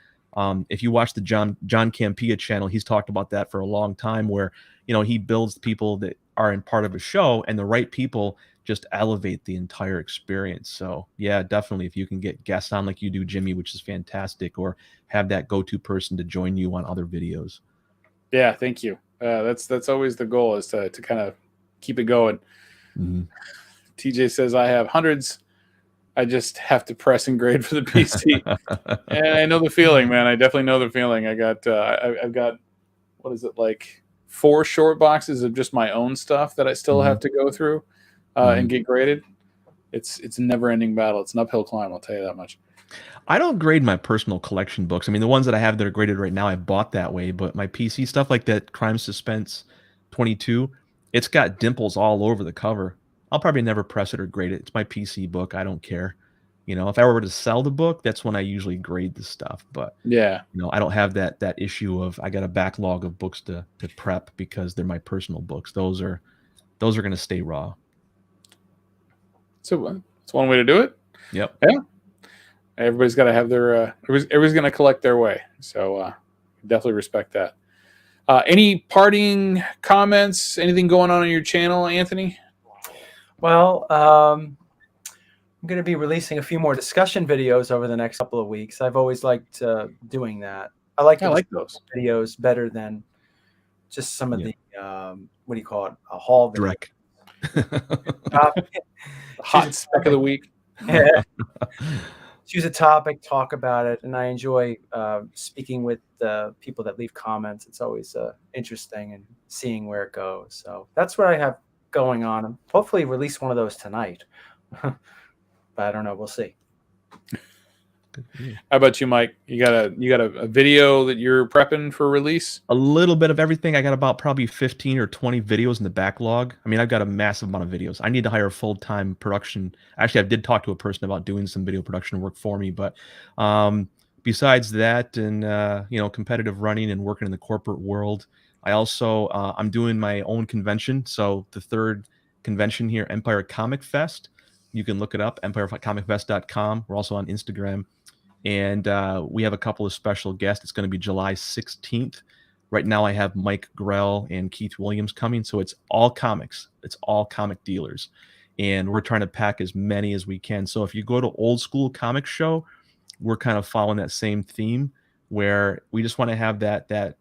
If you watch the John Campea channel, he's talked about that for a long time, where he builds people that are in part of a show, and the right people just elevate the entire experience. So yeah, definitely, if you can get guests on like you do, Jimmy, which is fantastic, or have that go-to person to join you on other videos. Yeah, thank you. That's always the goal, is to kind of keep it going. Mm-hmm. TJ says, I have hundreds. I just have to press and grade for the PC. And I know the feeling, man. I definitely know the feeling. I've got, what is it, like 4 short boxes of just my own stuff that I still have to go through and get graded. It's a never-ending battle. It's an uphill climb, I'll tell you that much. I don't grade my personal collection books. I mean, the ones that I have that are graded right now, I bought that way. But my PC stuff, like that Crime Suspense 22, it's got dimples all over the cover. I'll probably never press it or grade it. It's my PC book. I don't care. If I were to sell the book, that's when I usually grade the stuff. But yeah, I don't have that issue of I got a backlog of books to prep because they're my personal books. Those are going to stay raw. So it's one way to do it. Yep. Yeah. Everybody's got to have their. Everybody's going to collect their way. So definitely respect that. Any parting comments? Anything going on your channel, Anthony? Well, I'm going to be releasing a few more discussion videos over the next couple of weeks. I've always liked doing that. I like those videos better than just some of the what do you call it? A haul video. Direct. Hot spec of the week. Yeah. Choose a topic, talk about it, and I enjoy speaking with people that leave comments. It's always interesting and seeing where it goes. So that's what I have going on. And hopefully release one of those tonight. But I don't know. We'll see. How about you, Mike? You got a video that you're prepping for release? A little bit of everything. I got about probably 15 or 20 videos in the backlog. I mean, I've got a massive amount of videos. I need to hire a full-time production. Actually, I did talk to a person about doing some video production work for me. But besides that, and competitive running and working in the corporate world, I also I'm doing my own convention. So the 3rd convention here, Empire Comic Fest. You can look it up, empirecomicfest.com. We're also on Instagram. And we have a couple of special guests. It's going to be July 16th. Right now I have Mike Grell and Keith Williams coming. So it's all comics. It's all comic dealers. And we're trying to pack as many as we can. So if you go to Old School Comic Show, we're kind of following that same theme, where we just want to have that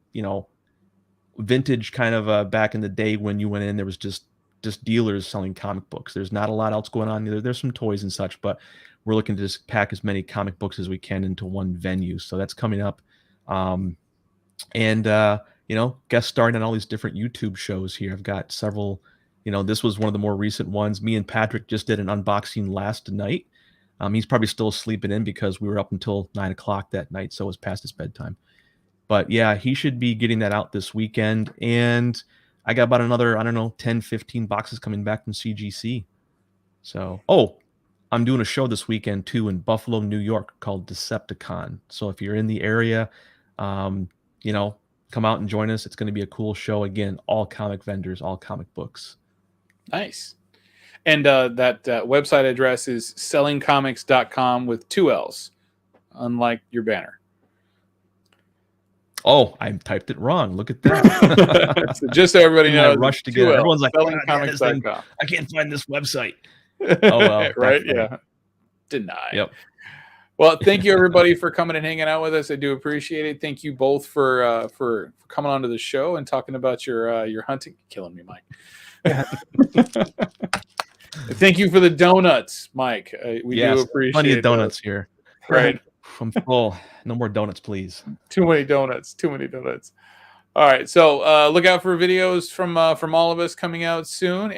vintage kind of back in the day when you went in, there was just just dealers selling comic books. There's not a lot else going on. There's some toys and such, but we're looking to just pack as many comic books as we can into one venue. So that's coming up. Guest starring on all these different YouTube shows here. I've got several, this was one of the more recent ones. Me and Patrick just did an unboxing last night. He's probably still sleeping in because we were up until 9 o'clock that night, so it was past his bedtime. But yeah, he should be getting that out this weekend. And I got about another, 10, 15 boxes coming back from CGC. So, I'm doing a show this weekend too in Buffalo, New York called Decepticon. So if you're in the area, come out and join us. It's going to be a cool show. Again, all comic vendors, all comic books. Nice. And that website address is sellingcomics.com with 2 L's, unlike your banner. Oh, I typed it wrong. Look at that. So just so everybody knows, I rushed to get it. Everyone's like, sellingcomics.com. I can't find this website. Oh, well. Right? Yeah. Deny. Yep. Well, thank you everybody for coming and hanging out with us. I do appreciate it. Thank you both for coming onto the show and talking about your hunting. Killing me, Mike. Thank you for the donuts, Mike. We do appreciate plenty of donuts here. Right. I'm full. No more donuts, please. Too many donuts. All right. So look out for videos from all of us coming out soon.